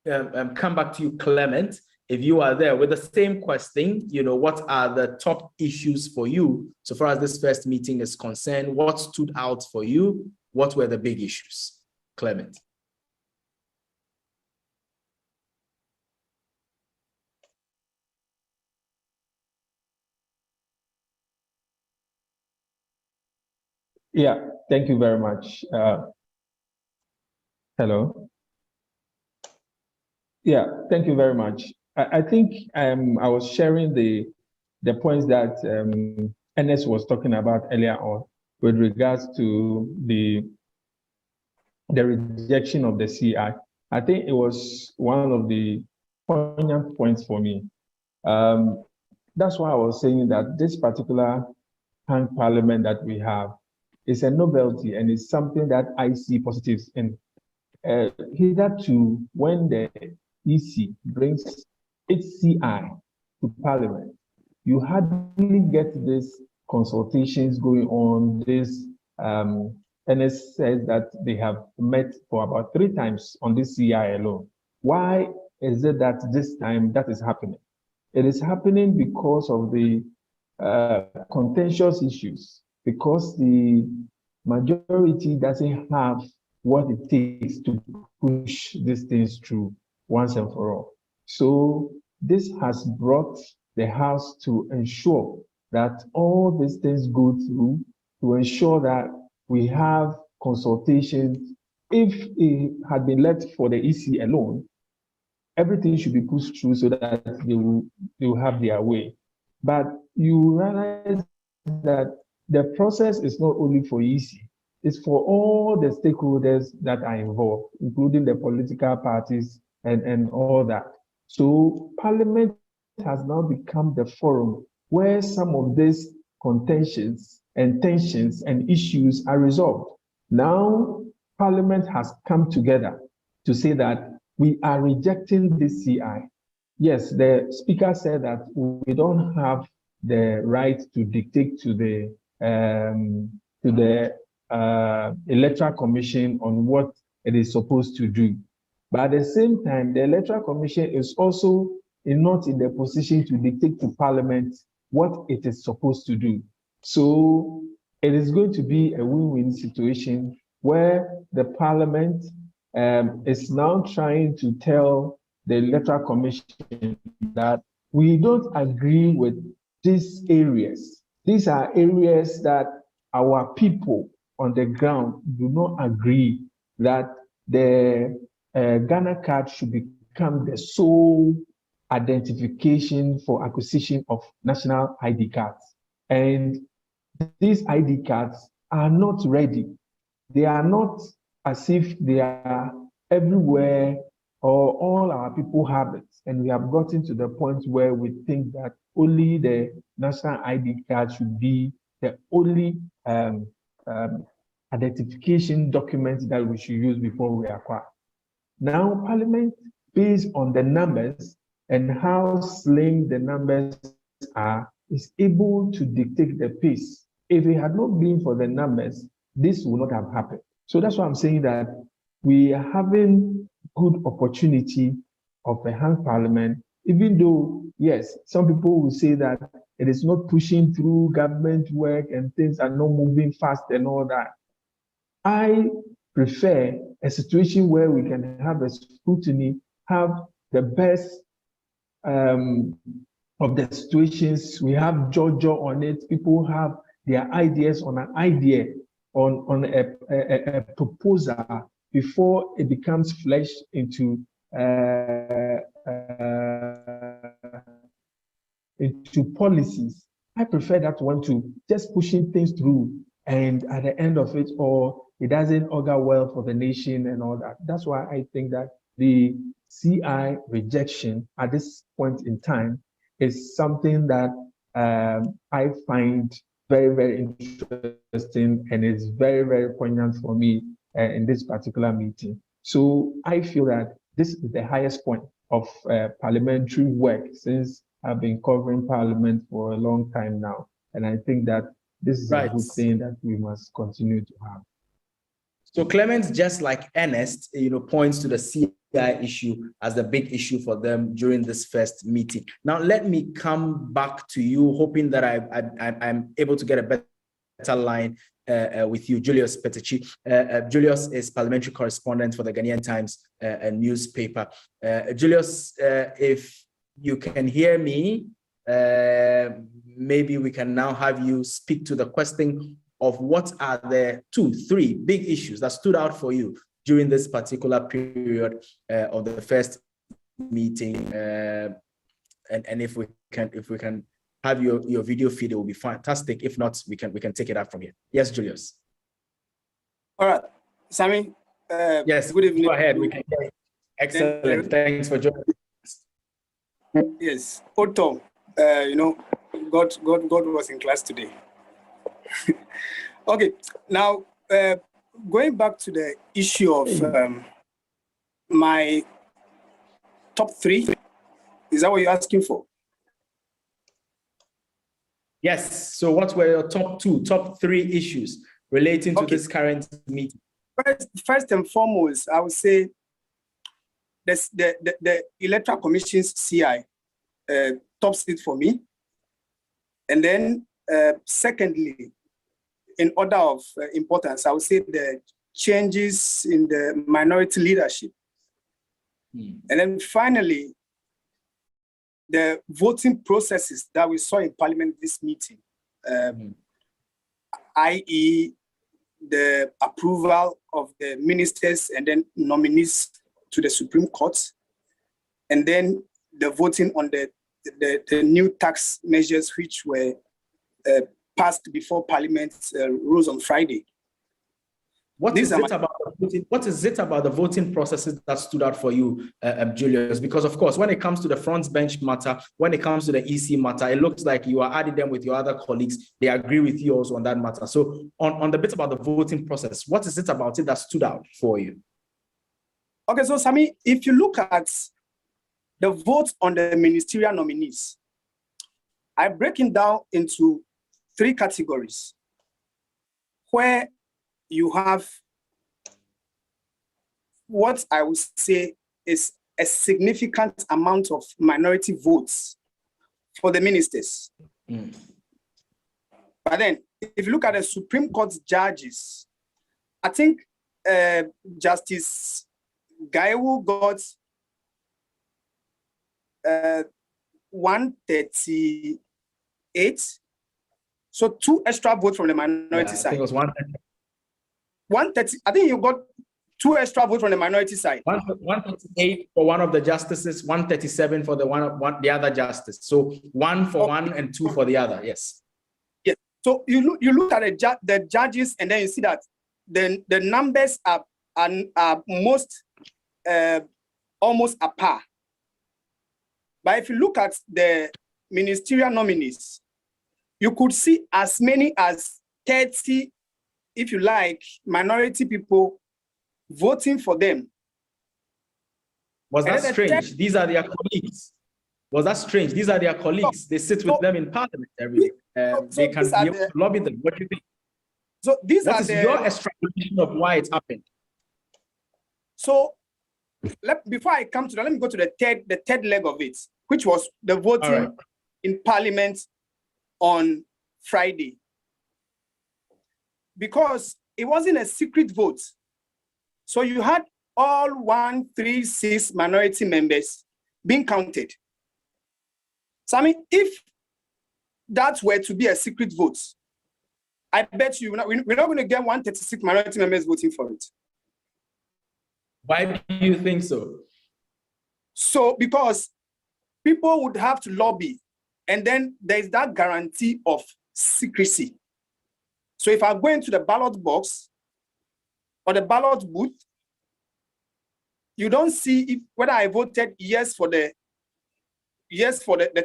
come back to you, Clement, if you are there with the same question. What are the top issues for you so far as this first meeting is concerned? What stood out for you? What were the big issues, Clement? Yeah, thank you very much. Hello. Yeah, thank you very much. I think I was sharing the points that Ernest was talking about earlier on with regards to the rejection of the CI. I think it was one of the poignant points for me. That's why I was saying that this particular hung parliament that we have is a novelty, and it's something that I see positives in. Hitherto, when the EC brings its CI to Parliament, you hardly get these consultations going on. This Ernest says that they have met for about 3 times on this CI alone. Why is it that this time that is happening? It is happening because of the contentious issues, because the majority doesn't have what it takes to push these things through once and for all. So this has brought the House to ensure that all these things go through, to ensure that we have consultations. If it had been left for the EC alone, everything should be pushed through so that they will have their way. But you realize that the process is not only for EC, it's for all the stakeholders that are involved, including the political parties and all that. So Parliament has now become the forum where some of these contentions and tensions and issues are resolved. Now, Parliament has come together to say that we are rejecting this CI. Yes, the Speaker said that we don't have the right to dictate to the Electoral Commission on what it is supposed to do. But at the same time, the Electoral Commission is also not in the position to dictate to Parliament what it is supposed to do. So it is going to be a win-win situation where the Parliament is now trying to tell the Electoral Commission that we don't agree with these areas. These are areas that our people on the ground do not agree that the Ghana card should become the sole identification for acquisition of national ID cards. And these ID cards are not ready. They are not as if they are everywhere or all our people have it. And we have gotten to the point where we think that only the national ID card should be the only identification document that we should use before we acquire. Now, Parliament, based on the numbers and how slim the numbers are, is able to dictate the pace. If it had not been for the numbers, this would not have happened. So that's why I'm saying that we are having good opportunity of a hung Parliament, even though, yes, some people will say that it is not pushing through government work and things are not moving fast and all that. I prefer a situation where we can have a scrutiny, have the best of the situations. We have JoJo on it. People have their ideas on an idea, on a proposal before it becomes fleshed into policies. I prefer that one to just pushing things through, and at the end of it, or it doesn't augur well for the nation and all that. That's why I think that the CI rejection at this point in time is something that I find very, very interesting, and it's very, very poignant for me in this particular meeting. So I feel that this is the highest point of parliamentary work since I've been covering Parliament for a long time now. And I think that this is a good thing that we must continue to have. So Clement, just like Ernest, points to the CI issue as the big issue for them during this first meeting. Now, let me come back to you, hoping that I'm able to get a better line with you, Julius Petici. Julius is parliamentary correspondent for the Ghanaian Times newspaper. Julius, if you can hear me, maybe we can now have you speak to the question of what are the 2-3 big issues that stood out for you during this particular period of the first meeting, and if we can have your video feed, it will be fantastic. If not, we can take it up from here. Yes, Julius. All right, Sammy. Yes. Good evening. Go ahead. We can. Excellent. Thanks for joining. Yes, Otto. God was in class today. Okay, now going back to the issue of my top 3, is that what you're asking for? Yes. So what were your top 3 issues relating to this current meeting? First and foremost, I would say the Electoral Commission's CI tops it for me. And then secondly, in order of importance, I would say the changes in the minority leadership. And then finally, the voting processes that we saw in Parliament this meeting, i.e. the approval of the ministers and then nominees to the Supreme Court, and then the voting on the new tax measures which were passed before Parliament rose on Friday. What is it about the voting processes that stood out for you, Julius? Because of course, when it comes to the front bench matter, when it comes to the EC matter, it looks like you are adding them with your other colleagues. They agree with you also on that matter. So on the bit about the voting process, what is it about it that stood out for you? Okay, so Sammy, if you look at the votes on the ministerial nominees, I break it down into 3 categories where you have what I would say is a significant amount of minority votes for the ministers. Mm. But then, if you look at the Supreme Court judges, I think Justice Gaiwu got 138. So 2 extra votes from the minority side. I think it was 130. I think you got 2 extra votes from the minority side. 138 for one of the justices, 137 for the other justice. So 1 for one and 2 for the other. Yes. Yes. So you look at the judges, and then you see that the numbers are most almost a par. But if you look at the ministerial nominees, you could see as many as 30, if you like, minority people voting for them. Was that strange? These are their colleagues. Was that strange? These are their colleagues. They sit with them in parliament every day. They can be able to lobby them. What do you think? So what is your extrapolation of why it happened? So before I come to that, let me go to the third leg of it, which was the voting in parliament on Friday. Because it wasn't a secret vote. So you had all 136 minority members being counted. So I mean, if that were to be a secret vote, I bet you we're not going to get 136 minority members voting for it. Why do you think so? So because people would have to lobby, and then there's that guarantee of secrecy. So if I go into the ballot box or the ballot booth, you don't see whether I voted yes for the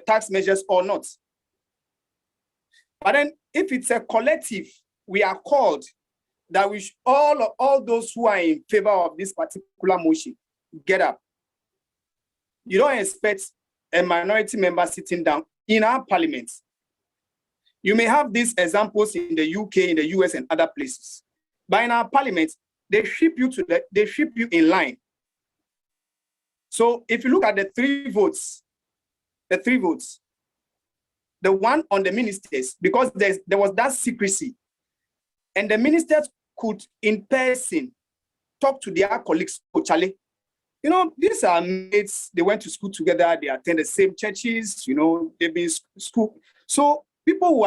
tax measures or not. But then if it's a collective, we are called that we should, all those who are in favor of this particular motion get up. You don't expect a minority member sitting down in our parliament. You may have these examples in the UK, in the US, and other places. But in our parliament, they ship you in line. So if you look at the 3 votes, the one on the ministers, because there was that secrecy, and the ministers could in person talk to their colleagues. Oh, Charlie, you know, these are mates, they went to school together, they attend the same churches, you know, they've been in school. So people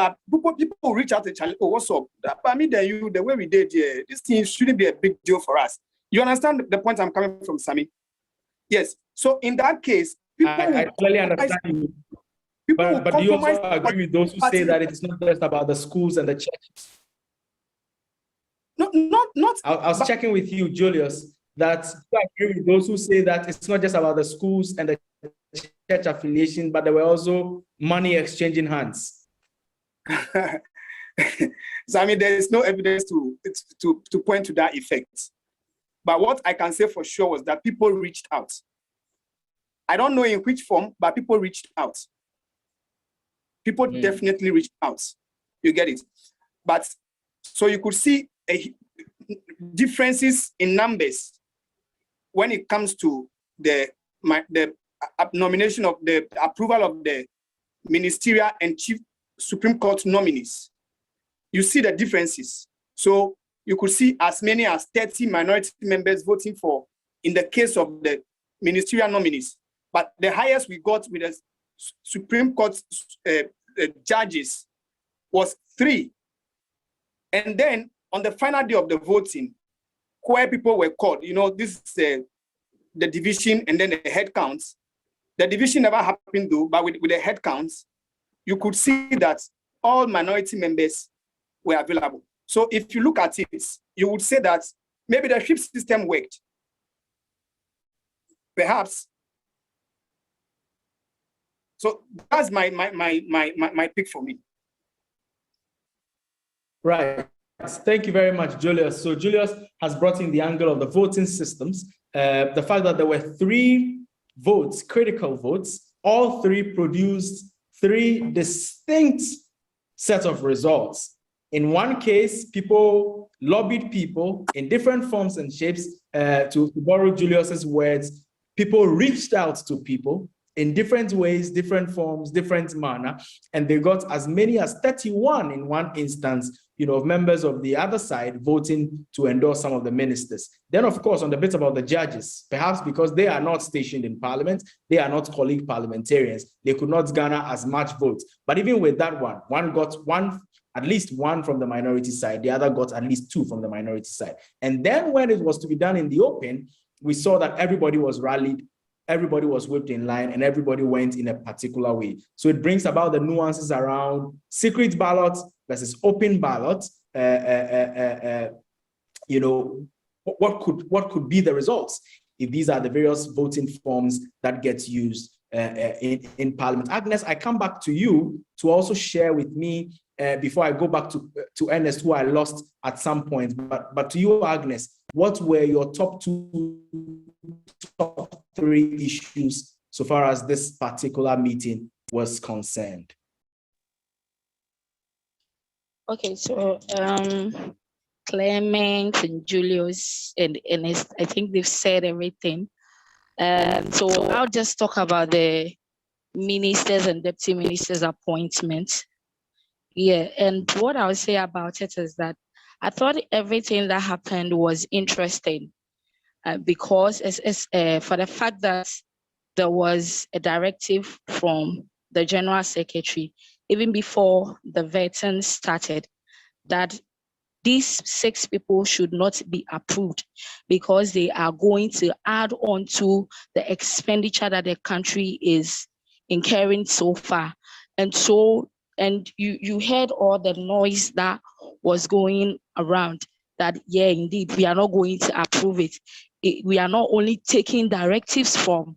reach out to Charlie, oh, what's up? I mean, the way we did, yeah, this thing shouldn't be a big deal for us. You understand the point I'm coming from, Sammy? Yes. So in that case, I clearly understand you. But do you also agree with those who say that it's not just about the schools and the churches? No, not. I was checking with you, Julius, that you agree with those who say that it's not just about the schools and the church affiliation, but there were also money exchanging hands. So I mean, there is no evidence to point to that effect. But what I can say for sure was that people reached out. I don't know in which form, but people reached out. People definitely reached out. You get it? But so you could see differences in numbers when it comes to the nomination of the approval of the ministerial and chief Supreme Court nominees. You see the differences. So you could see as many as 30 minority members voting for in the case of the ministerial nominees. But the highest we got with the Supreme Court judges was 3. And then on the final day of the voting, where people were called, you know, this is the division and then the head counts. The division never happened though, but with the head counts, you could see that all minority members were available. So if you look at it, you would say that maybe the SHIP system worked. Perhaps. So that's my pick for me. Right. Thank you very much, Julius. So Julius has brought in the angle of the voting systems. The fact that there were 3 votes, critical votes, all 3 produced 3 distinct sets of results. In one case, people lobbied people in different forms and shapes. To borrow Julius's words, people reached out to people in different ways, different forms, different manner, and they got as many as 31 in one instance, of members of the other side voting to endorse some of the ministers. Then, of course, on the bit about the judges, perhaps because they are not stationed in parliament, they are not colleague parliamentarians, they could not garner as much votes. But even with that one got at least one from the minority side, the other got at least 2 from the minority side. And then when it was to be done in the open, we saw that everybody was rallied, everybody was whipped in line, and everybody went in a particular way. So it brings about the nuances around secret ballots versus open ballots. What could be the results if these are the various voting forms that get used in Parliament? Agnes, I come back to you to also share with me before I go back to Ernest, who I lost at some point. But to you, Agnes, what were your top 3 issues so far as this particular meeting was concerned? Okay, so Clement and Julius and Ernest, I think they've said everything. So I'll just talk about the ministers and deputy ministers appointments. Yeah, and what I would say about it is that I thought everything that happened was interesting because for the fact that there was a directive from the General Secretary, even before the vetting started, that these 6 people should not be approved because they are going to add on to the expenditure that the country is incurring so far. And you heard all the noise that was going around that, yeah, indeed, we are not going to approve it. We are not only taking directives from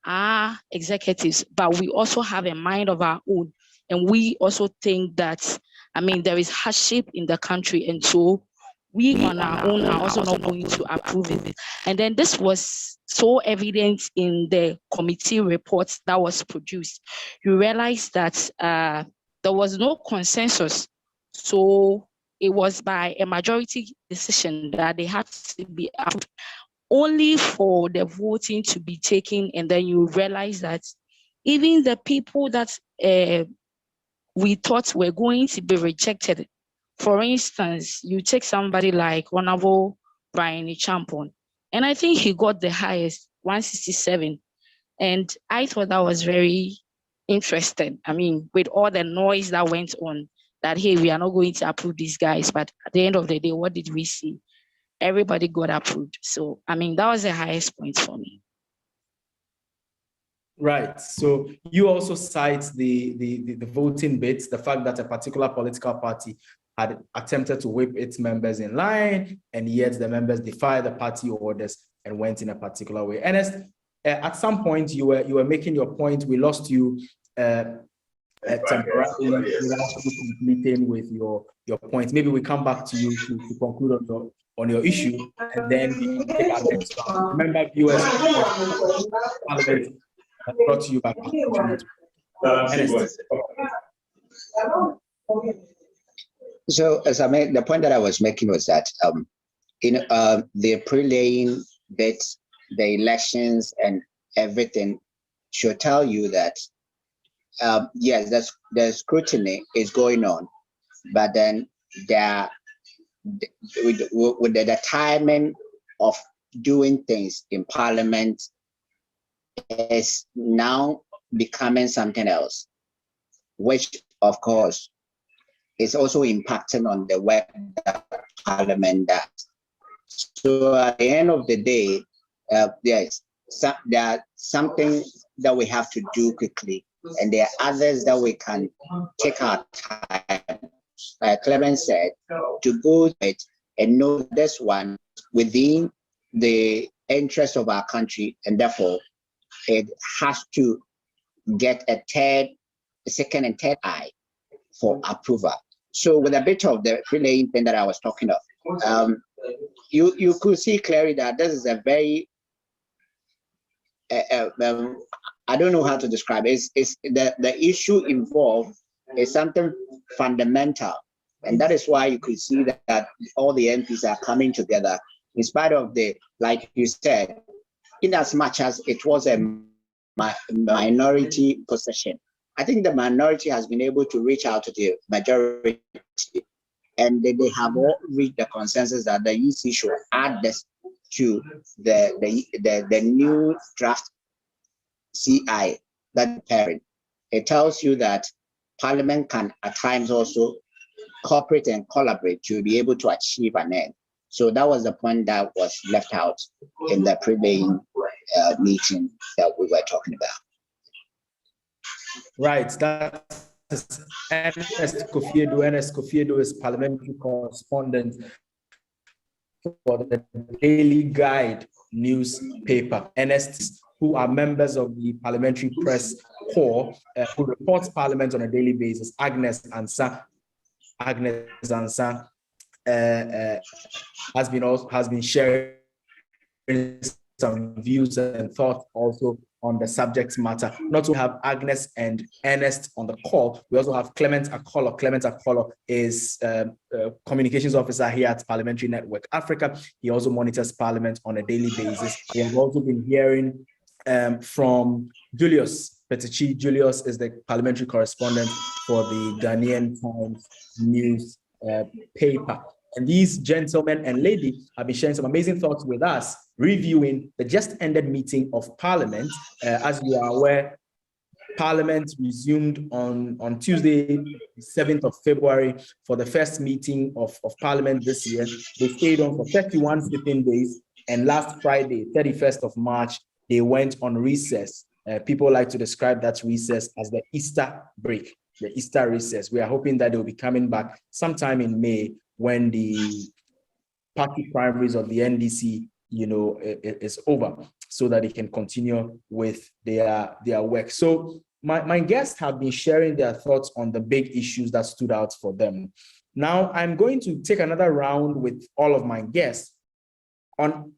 our executives, but we also have a mind of our own. And we also think that, there is hardship in the country. And so we on our own are also not going to approve it. And then this was so evident in the committee reports that was produced. You realize that there was no consensus. So it was by a majority decision that they had to be approved, only for the voting to be taken. And then you realize that even the people that we thought were going to be rejected, for instance, you take somebody like Honorable Brian Champon, and I think he got the highest, 167. And I thought that was very interesting. With all the noise that went on, that, hey, we are not going to approve these guys. But at the end of the day, what did we see? Everybody got approved. So, that was the highest point for me. Right. So you also cite the voting bits, the fact that a particular political party had attempted to whip its members in line, and yet the members defied the party orders and went in a particular way. Ernest, at some point you were making your point. We lost you temporarily without completing with your point. Maybe we come back to you to conclude on your issue, and then we take our next round. Remember, viewers, brought to you by So, as the point that I was making was that the pre-laying bits, the elections, and everything should tell you that yes, the scrutiny is going on, but then with the timing of doing things in Parliament is now becoming something else, which of course is also impacting on the work that Parliament does. So at the end of the day, there's something that we have to do quickly, and there are others that we can take our time Clement said, to go to it and know this one within the interest of our country, and therefore it has to get a second and third eye for approval. So with a bit of the relaying thing that I was talking of, you could see clearly that this is a very I don't know how to describe it. It's the issue involved is something fundamental, and that is why you could see that all the MPs are coming together in spite of the, like you said, in as much as it was a minority position. I think the minority has been able to reach out to the majority, and they have all reached the consensus that the EC should add this to the new draft CI that preparing. It tells you that Parliament can at times also cooperate and collaborate to be able to achieve an end. So that was the point that was left out in the prevailing meeting that we were talking about. Right, that is Ernest Kofi Addo. Ernest Kofi Addo is parliamentary correspondent for the Daily Guide newspaper. Ernest, who are members of the Parliamentary Press Corps, who reports Parliament on a daily basis. Agnes Ansah has been sharing some views and thoughts also on the subject matter. Not to have Agnes and Ernest on the call, we also have Clement Akolo. Clement Akolo is communications officer here at Parliamentary Network Africa. He also monitors Parliament on a daily basis. We have also been hearing from Julius Petichi. Julius is the parliamentary correspondent for the Ghanaian Times news paper. And these gentlemen and lady have been sharing some amazing thoughts with us, reviewing the just ended meeting of Parliament. As you are aware, Parliament resumed on Tuesday, 7th of February, for the first meeting of Parliament this year. They stayed on for 31 sleeping days, and last Friday, 31st of March, they went on recess. People like to describe that recess as the Easter break, the Easter recess. We are hoping that they'll be coming back sometime in May, when the party primaries of the NDC, is over, so that they can continue with their work. So my guests have been sharing their thoughts on the big issues that stood out for them. Now I'm going to take another round with all of my guests on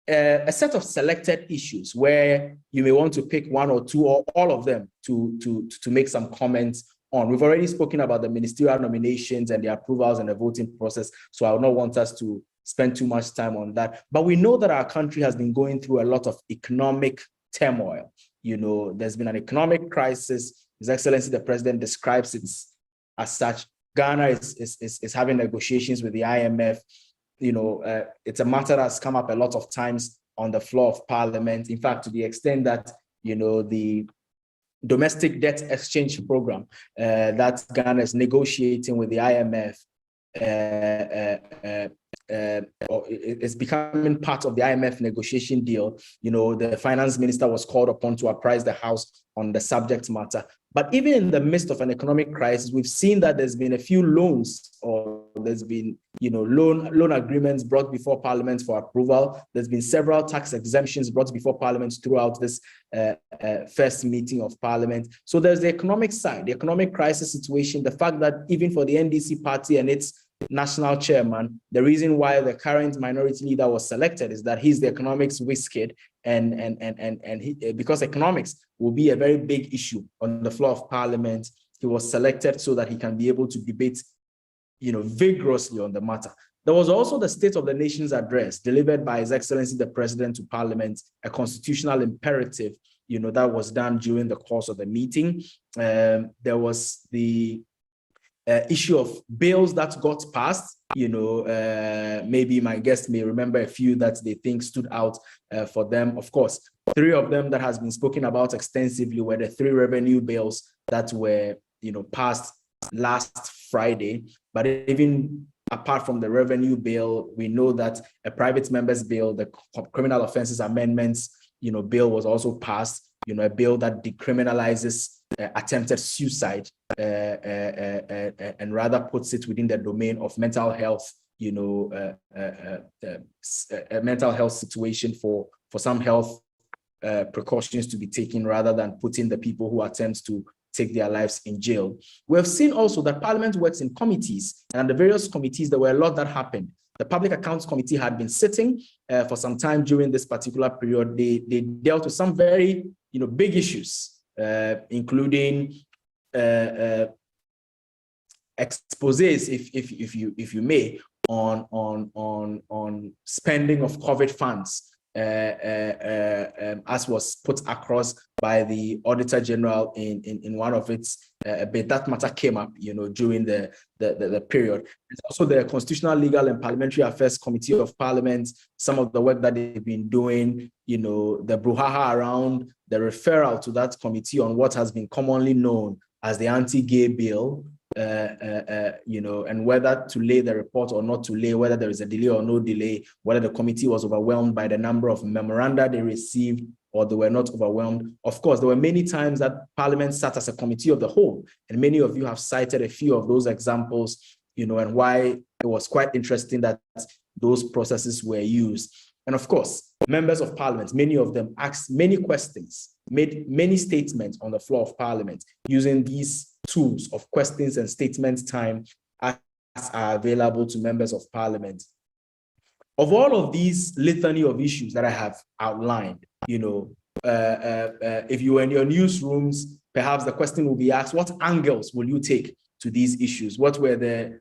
a set of selected issues where you may want to pick one or two or all of them to make some comments on. We've already spoken about the ministerial nominations and the approvals and the voting process, so I would not want us to spend too much time on that. But we know that our country has been going through a lot of economic turmoil. There's been an economic crisis. His Excellency the President describes it as such. Ghana is having negotiations with the IMF. It's a matter that's come up a lot of times on the floor of Parliament. In fact, to the extent that, the domestic debt exchange program that Ghana is negotiating with the IMF is becoming part of the IMF negotiation deal. The finance minister was called upon to apprise the House on the subject matter. But even in the midst of an economic crisis, we've seen that there's been a few loans, or there's been, loan agreements brought before Parliament for approval. There's been several tax exemptions brought before Parliament throughout this first meeting of Parliament. So there's the economic side, the economic crisis situation, the fact that even for the NDC party and its national chairman, the reason why the current minority leader was selected is that he's the economics whiz kid, and because economics will be a very big issue on the floor of Parliament, he was selected so that he can be able to debate, vigorously on the matter. There was also the State of the Nation's address delivered by His Excellency the President to Parliament, a constitutional imperative, that was done during the course of the meeting. There was the issue of bills that got passed. Maybe my guests may remember a few that they think stood out for them. Of course, three of them that has been spoken about extensively were the three revenue bills that were, passed last Friday. But even apart from the revenue bill, we know that a private member's bill, the criminal offenses amendments, bill was also passed. A bill that decriminalizes attempted suicide and rather puts it within the domain of mental health, you know, a mental health situation for some health precautions to be taken rather than putting the people who attempt to take their lives in jail. We have seen also that Parliament works in committees, and the various committees, there were a lot that happened. The Public Accounts Committee had been sitting for some time during this particular period. They dealt with some very, you know, big issues, including exposés, if you may, on spending of COVID funds, as was put across by the Auditor General in one of its bit. That matter came up, you know, during the period. There's also the Constitutional, Legal and Parliamentary Affairs Committee of Parliament, some of the work that they've been doing, you know, the brouhaha around the referral to that committee on what has been commonly known as the anti-gay bill, you know, and whether to lay the report or not to lay, whether there is a delay or no delay, whether the committee was overwhelmed by the number of memoranda they received or they were not overwhelmed. Of course, there were many times that Parliament sat as a committee of the whole, and many of you have cited a few of those examples, you know, and why it was quite interesting that those processes were used. And of course, members of Parliament, many of them asked many questions, made many statements on the floor of Parliament using these tools of questions and statements time as are available to members of Parliament. Of all of these litany of issues that I have outlined, you know, if you were in your newsrooms, perhaps the question will be asked, what angles will you take to these issues? What were the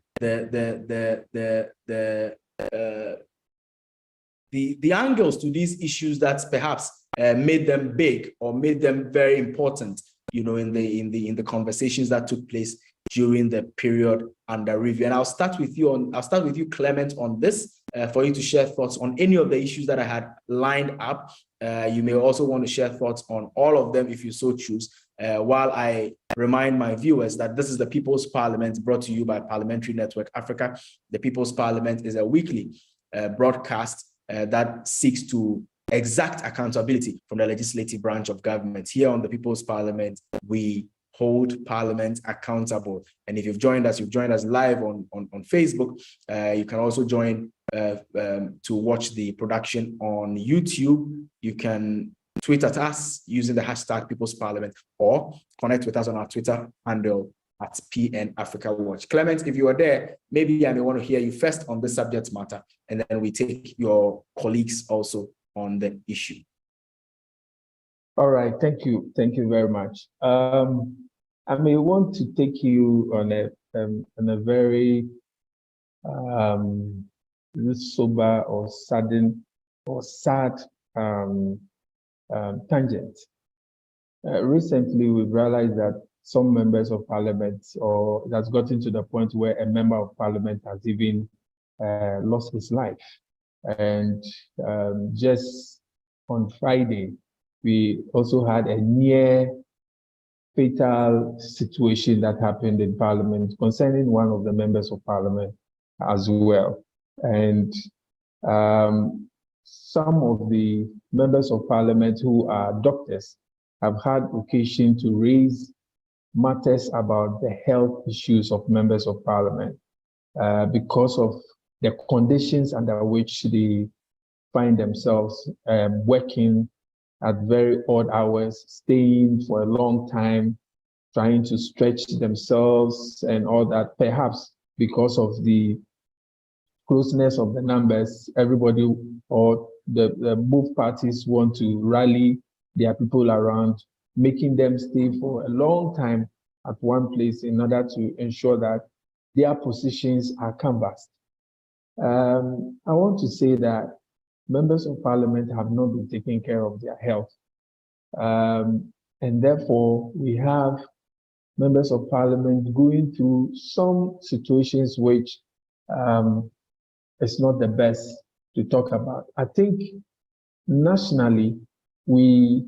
angles to these issues that perhaps made them big or made them very important, you know, in the conversations that took place during the period under review? And I'll start with you, Clement, on this for you to share thoughts on any of the issues that I had lined up. You may also want to share thoughts on all of them if you so choose, while I remind my viewers that this is the People's Parliament, brought to you by Parliamentary Network Africa. The People's Parliament is a weekly broadcast that seeks to exact accountability from the legislative branch of government. Here on the People's Parliament, we hold Parliament accountable. And if you've joined us live on Facebook. You can also join to watch the production on YouTube. You can tweet at us using the hashtag People's Parliament, or connect with us on our Twitter handle at PN Africa Watch. Clement, if you are there, maybe I may want to hear you first on this subject matter, and then we take your colleagues also on the issue. All right, thank you very much. I may want to take you on a very sober or sudden or sad tangent. Recently, we've realized that some members of Parliament, or that's gotten to the point where a member of Parliament has even lost his life. And just on Friday, we also had a near fatal situation that happened in Parliament concerning one of the members of Parliament as well. And some of the members of Parliament who are doctors have had occasion to raise matters about the health issues of members of Parliament because of the conditions under which they find themselves working at very odd hours, staying for a long time, trying to stretch themselves and all that. Perhaps because of the closeness of the numbers, everybody or the both parties want to rally their people around, making them stay for a long time at one place in order to ensure that their positions are canvassed. I want to say that members of Parliament have not been taking care of their health. And therefore, we have members of Parliament going through some situations which is not the best to talk about. I think nationally, we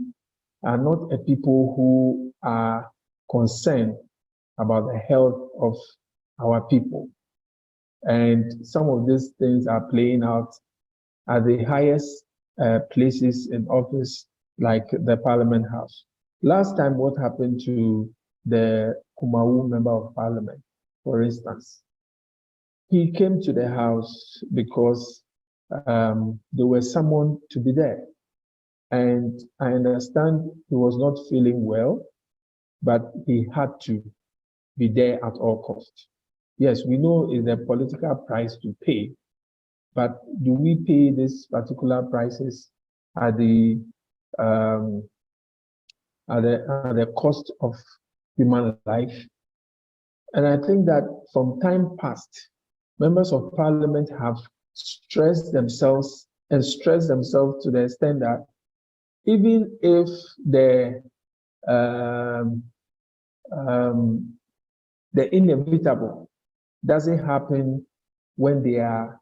are not a people who are concerned about the health of our people. And some of these things are playing out at the highest places in office, like the Parliament House. Last time, what happened to the Kumawu member of parliament, for instance? He came to the house because there was someone to be there. And I understand he was not feeling well, but he had to be there at all costs. Yes, we know it's a political price to pay, but do we pay these particular prices at the cost of human life? And I think that from time past, members of parliament have stressed themselves to the extent that even if the inevitable doesn't happen when they are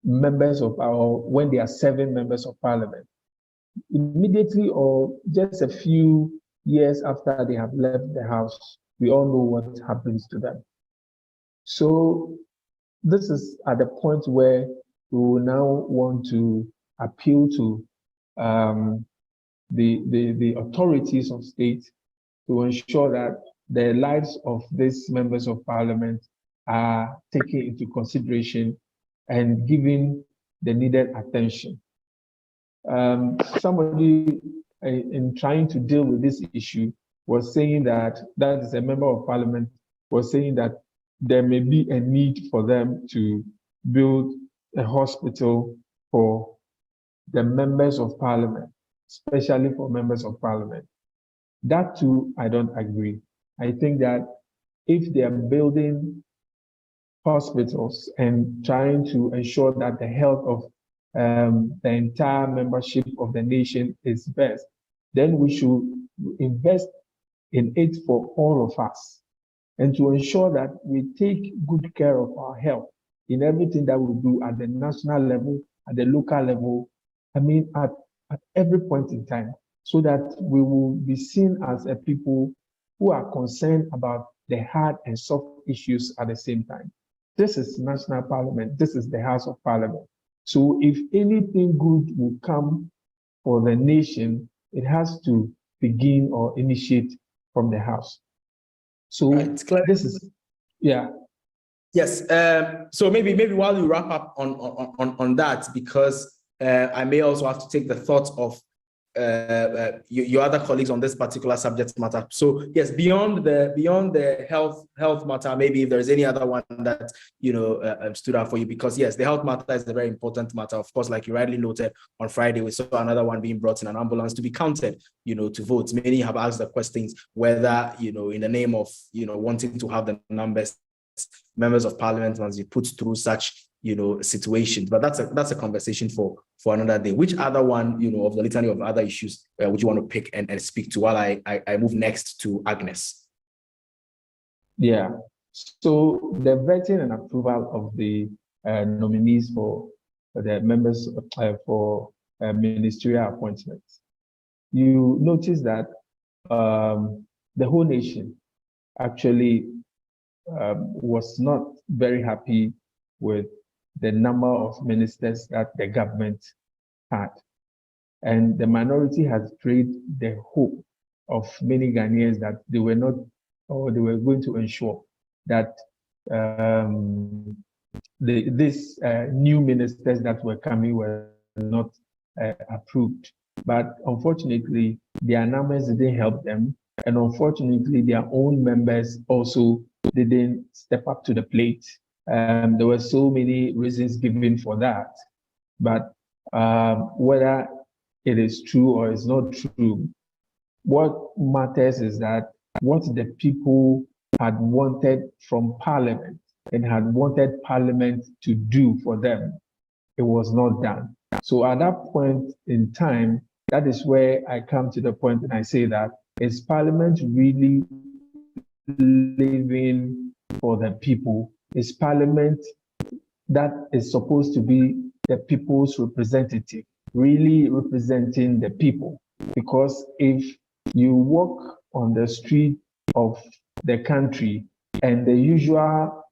when they are serving members of parliament, immediately or just a few years after they have left the house, we all know what happens to them. So this is at the point where we will now want to appeal to the authorities of state to ensure that the lives of these members of parliament are taken into consideration and given the needed attention. Somebody in trying to deal with this issue was saying that is a member of parliament was saying that there may be a need for them to build a hospital for the members of parliament, especially for members of parliament. That too, I don't agree. I think that if they are building hospitals and trying to ensure that the health of the entire membership of the nation is best, then we should invest in it for all of us, and to ensure that we take good care of our health in everything that we do at the national level, at the local level, I mean, at every point in time, so that we will be seen as a people who are concerned about the hard and soft issues at the same time. This is national parliament. This is the House of Parliament. So if anything good will come for the nation, it has to begin or initiate from the House. So this is, yeah. Yes. So maybe while you wrap up on that, because I may also have to take the thoughts of your other colleagues on this particular subject matter. So yes, beyond the health matter, maybe if there's any other one that stood out for you, because yes, the health matter is a very important matter. Of course, like you rightly noted, on Friday we saw another one being brought in an ambulance to be counted, to vote. Many have asked the questions whether in the name of wanting to have the numbers, members of parliament must be put through such situations. But that's a conversation for another day. Which other one of the litany of other issues would you want to pick and speak to while I move next to Agnes? Yeah, so the vetting and approval of the nominees for the members for ministerial appointments. You notice that the whole nation actually was not very happy with the number of ministers that the government had. And the minority has created the hope of many Ghanaians that they were not, or they were going to ensure that these new ministers that were coming were not approved. But unfortunately, their numbers didn't help them. And unfortunately, their own members also didn't step up to the plate. There were so many reasons given for that, but whether it is true or it's not true, what matters is that what the people had wanted from Parliament and had wanted Parliament to do for them, it was not done. So at that point in time, that is where I come to the point and I say that, is Parliament really living for the people? Is Parliament that is supposed to be the people's representative really representing the people? Because if you walk on the street of the country and the usual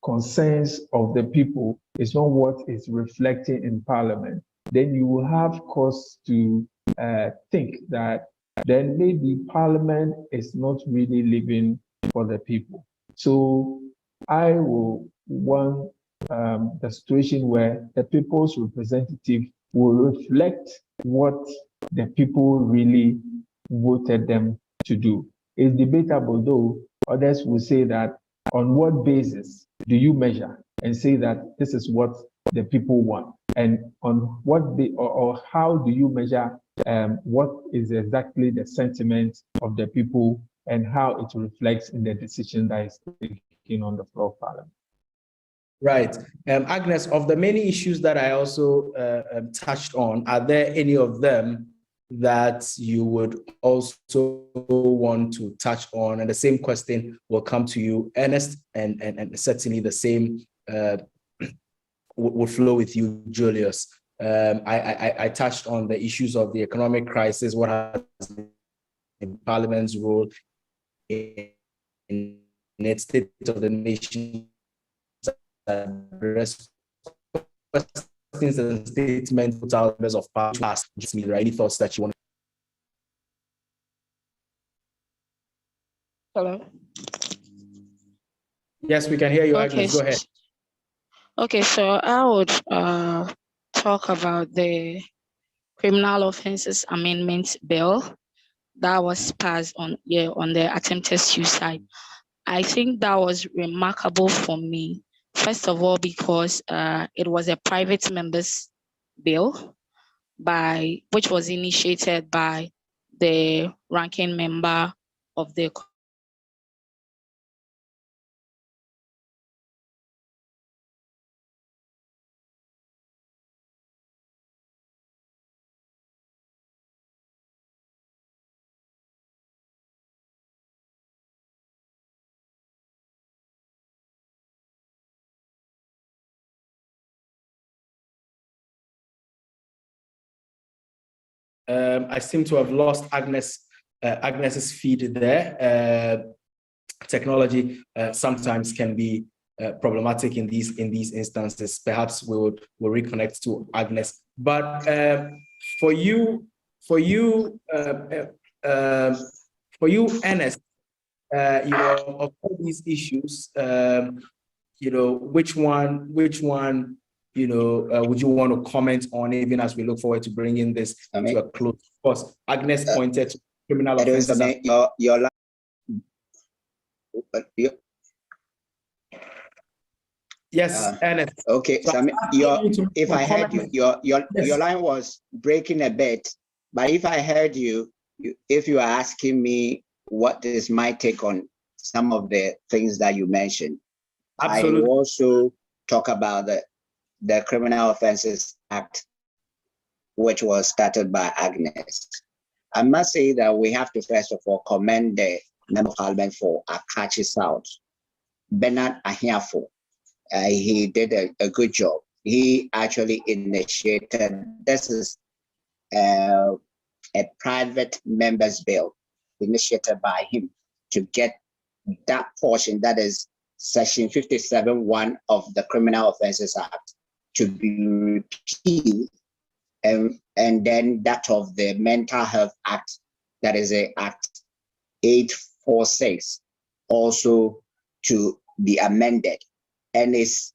concerns of the people is not what is reflecting in Parliament, then you will have cause to think that then maybe Parliament is not really living for the people. So I will want the situation where the people's representative will reflect what the people really voted them to do. It's debatable, though. Others will say that on what basis do you measure and say that this is what the people want, and on what or how do you measure what is exactly the sentiment of the people and how it reflects in the decision that is taken on the floor of Parliament. Right. Agnes, of the many issues that I also touched on, are there any of them that you would also want to touch on? And the same question will come to you, Ernest, and certainly the same will flow with you, Julius. I touched on the issues of the economic crisis, what has been Parliament's role in its State of the Nation questions and statements put out members of Parliament. Just me, any thoughts that you want? Hello. Yes, we can hear you, Okay. Agnes. Go ahead. Okay, so I would talk about the Criminal Offences Amendment Bill that was passed on the attempted suicide. I think that was remarkable for me. First of all, because it was a private members bill which was initiated by the ranking member of the I seem to have lost Agnes's feed there. Technology sometimes can be problematic in these instances. Perhaps we'll reconnect to Agnes. But for you, Ernest, of all these issues, which one would you want to comment on, even as we look forward to bringing this to a close? Of course, Agnes pointed to criminal offences. Yes, Ernest. Okay, so if I heard you, your line was breaking a bit, but if I heard you, if you are asking me what is my take on some of the things that you mentioned, absolutely. I will also talk about the Criminal Offences Act, which was started by Agnes. I must say that we have to first of all commend the Member of Parliament for Akachi South, Bernard Ahiafo. He did a good job. He actually initiated, this is a private members bill initiated by him to get that portion, that is Section 57(1) of the Criminal Offences Act, to be repealed, and then that of the Mental Health Act, that is Act 846, also to be amended. And it's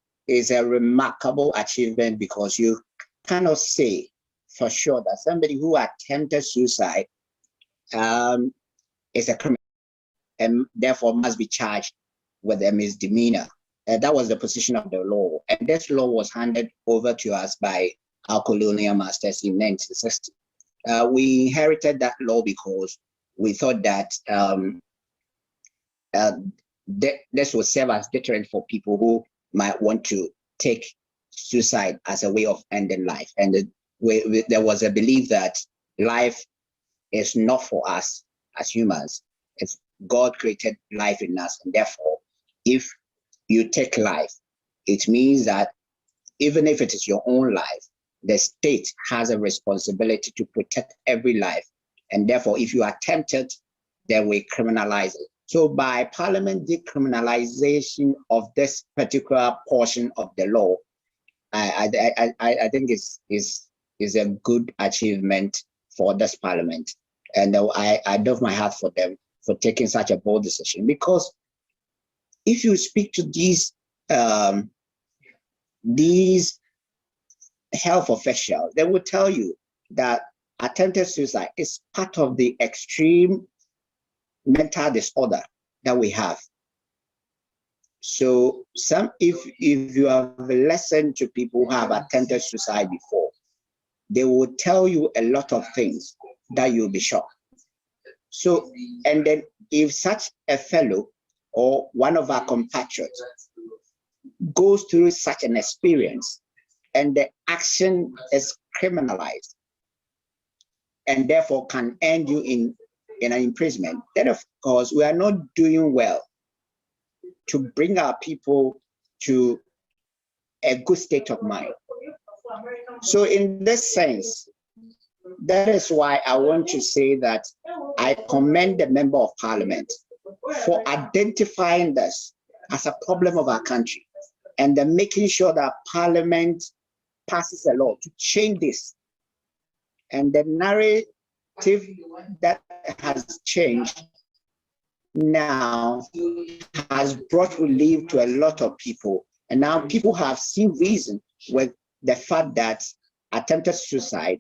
a remarkable achievement, because you cannot say for sure that somebody who attempted suicide is a criminal and therefore must be charged with a misdemeanor. That was the position of the law. And this law was handed over to us by our colonial masters in 1960. We inherited that law because we thought that this would serve as deterrent for people who might want to take suicide as a way of ending life. And there was a belief that life is not for us as humans. It's God created life in us, and therefore, if you take life, it means that even if it is your own life, the state has a responsibility to protect every life. And therefore, if you attempt it, then we criminalize it. So by Parliament decriminalization of this particular portion of the law, I think is a good achievement for this parliament. And I dove my hat for them for taking such a bold decision, because if you speak to these health officials, they will tell you that attempted suicide is part of the extreme mental disorder that we have. So if you have listened to people who have attempted suicide before, they will tell you a lot of things that you'll be shocked. So, and then if such a fellow or one of our compatriots goes through such an experience and the action is criminalized and therefore can end you in an imprisonment, then of course we are not doing well to bring our people to a good state of mind. So in this sense, that is why I want to say that I commend the Member of Parliament for identifying this as a problem of our country and then making sure that Parliament passes a law to change this. And the narrative that has changed now has brought relief to a lot of people. And now people have seen reason with the fact that attempted suicide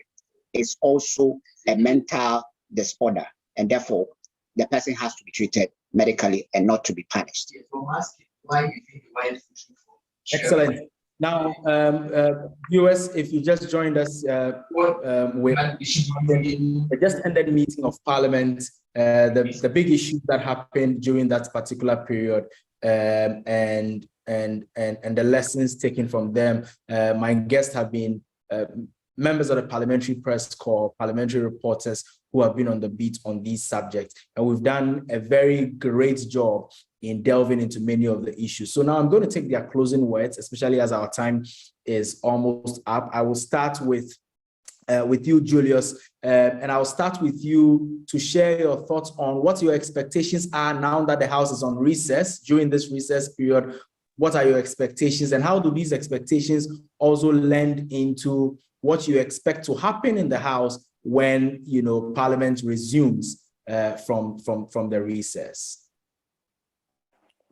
is also a mental disorder, and therefore the person has to be treated medically and not to be punished. Excellent. Now, viewers, if you just joined us, we just ended the meeting of Parliament, the big issues that happened during that particular period, and the lessons taken from them. My guests have been members of the Parliamentary Press Corps, parliamentary reporters who have been on the beat on these subjects. And we've done a very great job in delving into many of the issues. So now I'm going to take their closing words, especially as our time is almost up. I will start with you, Julius, and I'll start with you to share your thoughts on what your expectations are now that the House is on recess. During this recess period, what are your expectations, and how do these expectations also lend into what you expect to happen in the House when Parliament resumes from the recess?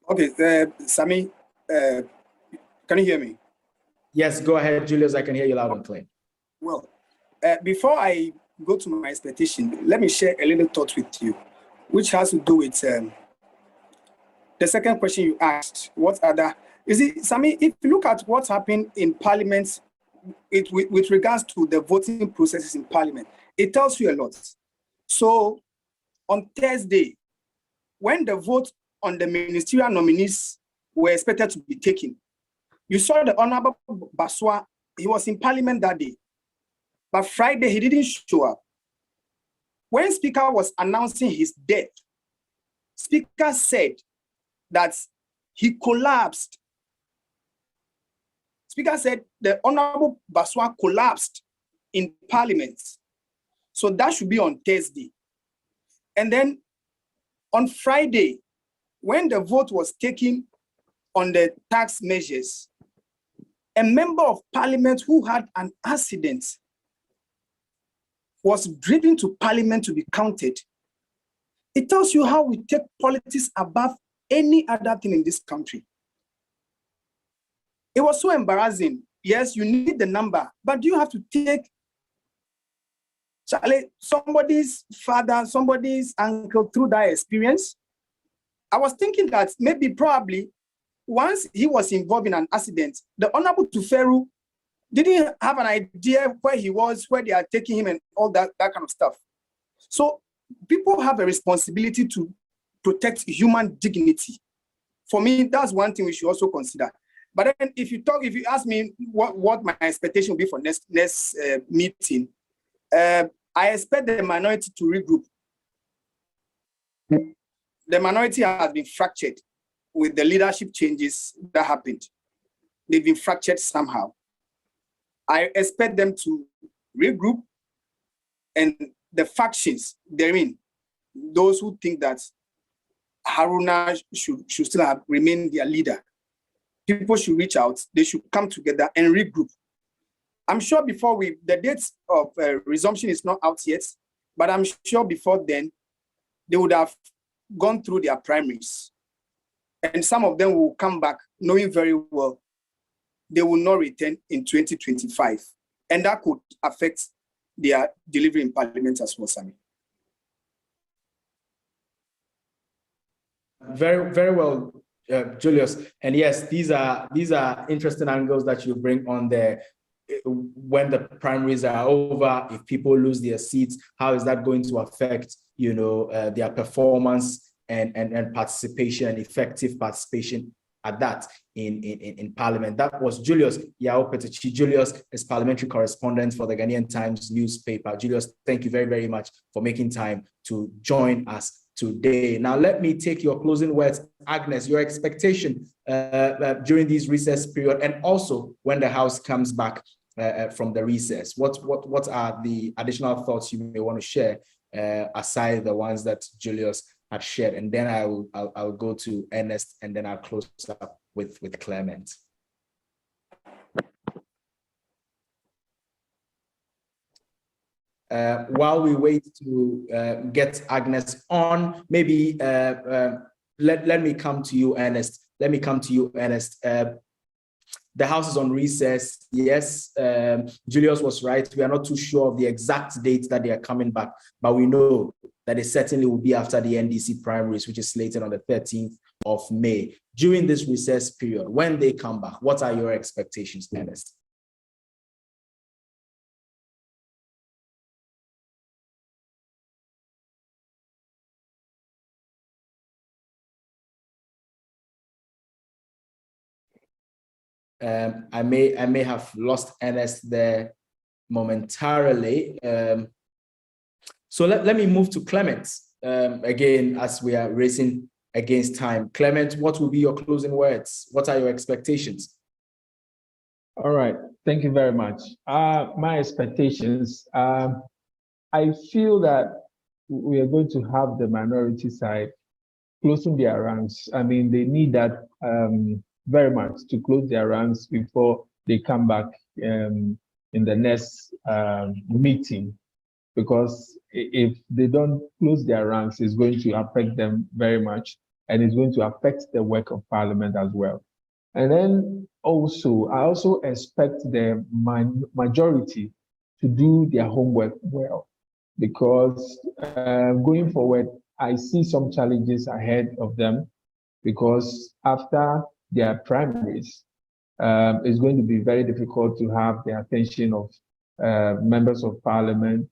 Okay, Sammy, can you hear me? Yes, go ahead, Julius. I can hear you loud and clear. Well, before I go to my expectation, let me share a little thought with you, which has to do with the second question you asked. What other? You see, Sammy, if you look at what's happened in Parliament with regards to the voting processes in Parliament, it tells you a lot. So on Thursday, when the vote on the ministerial nominees were expected to be taken, you saw the Honorable Baswa. He was in Parliament that day, but Friday he didn't show up. When Speaker was announcing his death, Speaker said that he collapsed. Speaker said the Honorable Baswa collapsed in Parliament. So that should be on Thursday. And then on Friday, when the vote was taken on the tax measures, a member of Parliament who had an accident was driven to Parliament to be counted. It tells you how we take politics above any other thing in this country. It was so embarrassing. Yes, you need the number, but do you have to take somebody's father, somebody's uncle through that experience? I was thinking that probably, once he was involved in an accident, the Honorable Tuferu didn't have an idea where he was, where they are taking him and all that kind of stuff. So people have a responsibility to protect human dignity. For me, that's one thing we should also consider. But then if you ask me what my expectation will be for next meeting, I expect the minority to regroup. The minority has been fractured with the leadership changes that happened. They've been fractured somehow. I expect them to regroup, and the factions therein, those who think that Haruna should still remain their leader, people should reach out, they should come together and regroup. I'm sure before the dates of resumption is not out yet, but I'm sure before then, they would have gone through their primaries. And some of them will come back knowing very well they will not return in 2025. And that could affect their delivery in Parliament as well, Sammy. Very, very well, Julius. And yes, these are interesting angles that you bring on there. When the primaries are over, if people lose their seats, how is that going to affect, their performance and participation and effective participation at that in Parliament? That was Julius Yao Petechi. Julius is parliamentary correspondent for the Ghanaian Times newspaper. Julius, thank you very, very much for making time to join us today. Now, let me take your closing words. Agnes, your expectation during this recess period, and also when the House comes back from the recess. What are the additional thoughts you may want to share aside the ones that Julius had shared? And then I'll go to Ernest, and then I'll close up with Clement. While we wait to get Agnes on, maybe let me come to you, Ernest. The House is on recess. Yes, Julius was right. We are not too sure of the exact date that they are coming back, but we know that it certainly will be after the NDC primaries, which is slated on the 13th of May. During this recess period, when they come back, what are your expectations, Ernest? I may have lost Ernest there momentarily. So let me move to Clement again, as we are racing against time. Clement, what will be your closing words? What are your expectations? All right, thank you very much. My expectations, I feel that we are going to have the minority side closing their ranks. I mean, they need that very much to close their ranks before they come back in the next meeting, because if they don't close their ranks, it's going to affect them very much, and it's going to affect the work of Parliament as well. And then also, I also expect the majority to do their homework well, because going forward, I see some challenges ahead of them, because after their primaries, it's going to be very difficult to have the attention of members of Parliament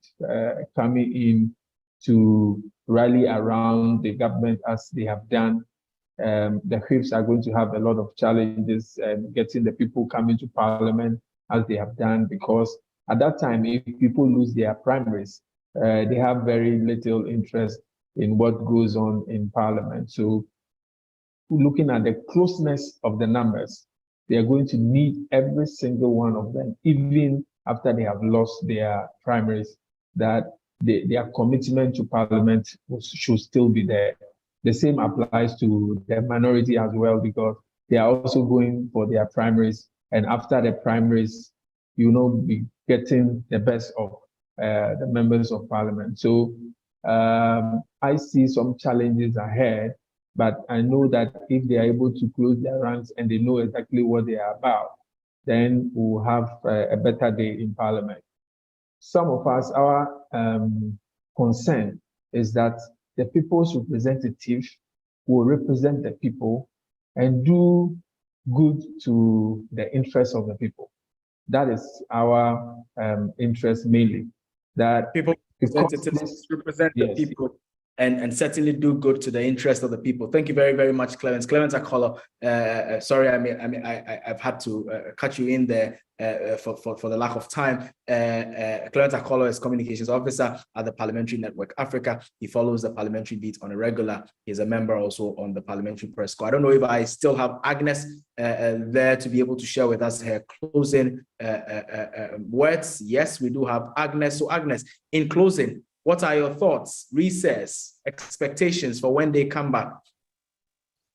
coming in to rally around the government as they have done. The whips are going to have a lot of challenges getting the people coming to Parliament as they have done, because at that time, if people lose their primaries, they have very little interest in what goes on in Parliament. So looking at the closeness of the numbers, they are going to need every single one of them, even after they have lost their primaries, that their commitment to Parliament should still be there. The same applies to the minority as well, because they are also going for their primaries, and after the primaries, be getting the best of the members of Parliament. So I see some challenges ahead, but I know that if they are able to close their ranks and they know exactly what they are about, then we'll have a better day in Parliament. Some of us, our concern is that the people's representative will represent the people and do good to the interests of the people. That is our interest mainly. That people representatives represent the people and certainly do good to the interest of the people. Thank you very, very much, Clement. Clement Akolo, sorry, I've had to cut you in there for the lack of time. Clement Akolo is communications officer at the Parliamentary Network Africa. He follows the parliamentary beat on a regular. He's a member also on the Parliamentary Press Corps. I don't know if I still have Agnes there to be able to share with us her closing words. Yes, we do have Agnes. So Agnes, in closing, what are your thoughts, recess, expectations for when they come back?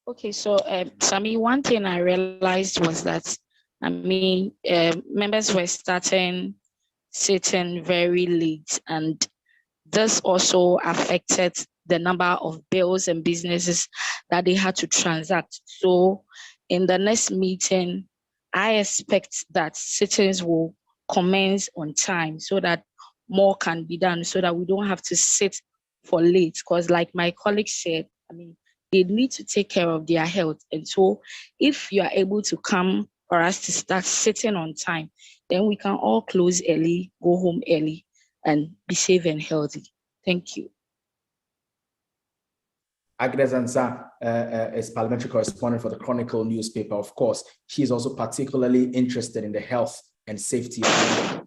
Okay, so Sammy, one thing I realized was that I mean, members were sitting very late, and this also affected the number of bills and businesses that they had to transact. So in the next meeting, I expect that sittings will commence on time so that more can be done, so that we don't have to sit for late. Because like my colleague said, I mean, they need to take care of their health. And so if you are able to come for us to start sitting on time, then we can all close early, go home early, and be safe and healthy. Thank you. Agnes Ansah is parliamentary correspondent for the Chronicle newspaper. Of course, she's also particularly interested in the health and safety of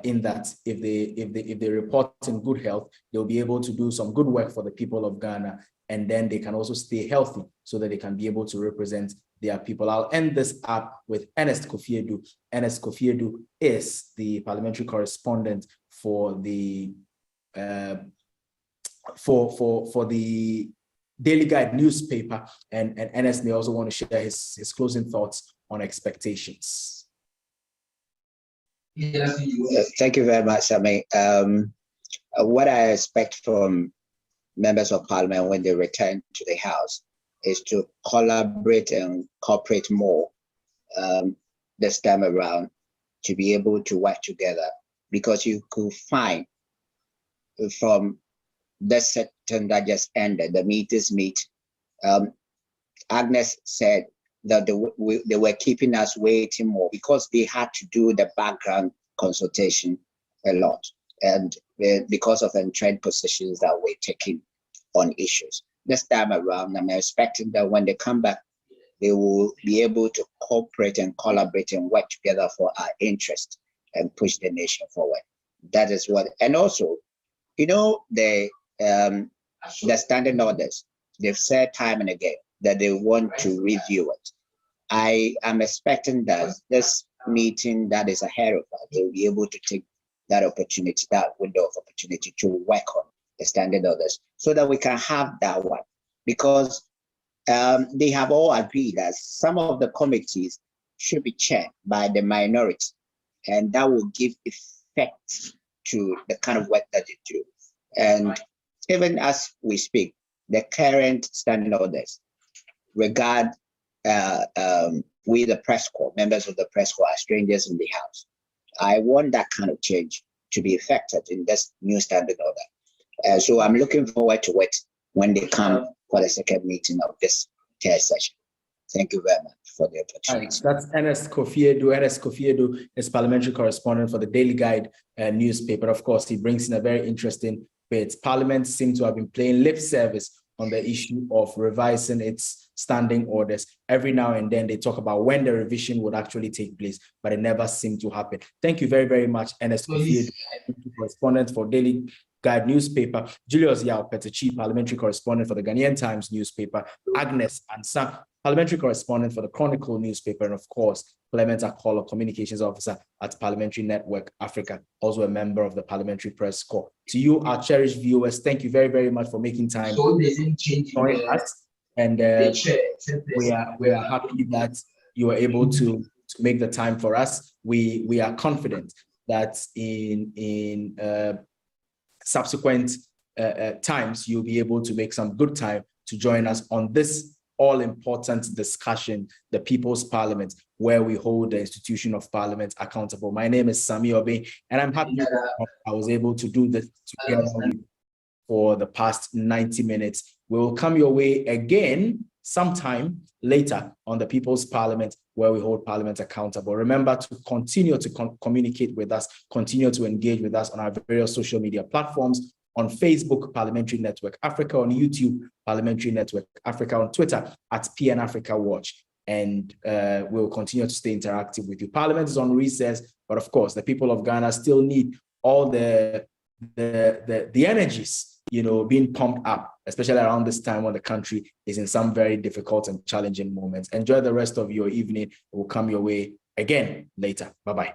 in that if they report in good health, they'll be able to do some good work for the people of Ghana, and then they can also stay healthy so that they can be able to represent their people. I'll end this up with Ernest Kofi Addo. Ernest Kofi Addo is the parliamentary correspondent for the for the Daily Guide newspaper, and Ernest may also want to share his closing thoughts on expectations. Thank you very much, Sami. What I expect from members of parliament when they return to the House is to collaborate and cooperate more this time around, to be able to work together, because you could find from this session that just ended, the meetings meet, Agnes said that they were keeping us waiting more because they had to do the background consultation a lot, and because of entrenched positions that were taken on issues. This time around, I'm expecting that when they come back, they will be able to cooperate and collaborate and work together for our interest and push the nation forward. That is what, and also, you know, the standing orders, they've said time and again that they want to review it. I am expecting that this meeting that is ahead of us, they'll be able to take that opportunity, that window of opportunity to work on the standing orders so that we can have that one. Because they have all agreed that some of the committees should be chaired by the minority, and that will give effect to the kind of work that they do. And even as we speak, the current standing orders regard we, the press corps, members of the press corps, are strangers in the House. I want that kind of change to be effected in this new standing order. So I'm looking forward to it when they come for the second meeting of this third session. Thank you very much for the opportunity. That's Ernest Kofi Addo. Ernest Kofi Addo is parliamentary correspondent for the Daily Guide newspaper. Of course, he brings in a very interesting bit. Parliament seems to have been playing lip service on the issue of revising its standing orders. Every now and then they talk about when the revision would actually take place, but it never seemed to happen. Thank you very, very much, Ernest Kofi Addo, correspondent for Daily Guide newspaper. Julius Yao Petechi, parliamentary correspondent for the Ghanaian Times newspaper. Agnes Ansah, parliamentary correspondent for the Chronicle newspaper, and of course, Clement Akolo, communications officer at Parliamentary Network Africa, also a member of the Parliamentary Press Corps. To you, our cherished viewers, thank you very, very much for making time to join us. And we are happy that you were able to make the time for us. We are confident that in subsequent times, you'll be able to make some good time to join us on this all-important discussion, the People's Parliament, where we hold the institution of Parliament accountable. My name is Sami Obey, and I'm happy that I was able to do this together for the past 90 minutes. We will come your way again sometime later on the People's Parliament, where we hold Parliament accountable. Remember to continue to communicate with us, continue to engage with us on our various social media platforms, on Facebook, Parliamentary Network Africa, on YouTube, Parliamentary Network Africa, on Twitter, at PN Africa Watch. And we'll continue to stay interactive with you. Parliament is on recess, but of course, the people of Ghana still need all the energies, you know, being pumped up, especially around this time when the country is in some very difficult and challenging moments. Enjoy the rest of your evening. It will come your way again later. Bye-bye.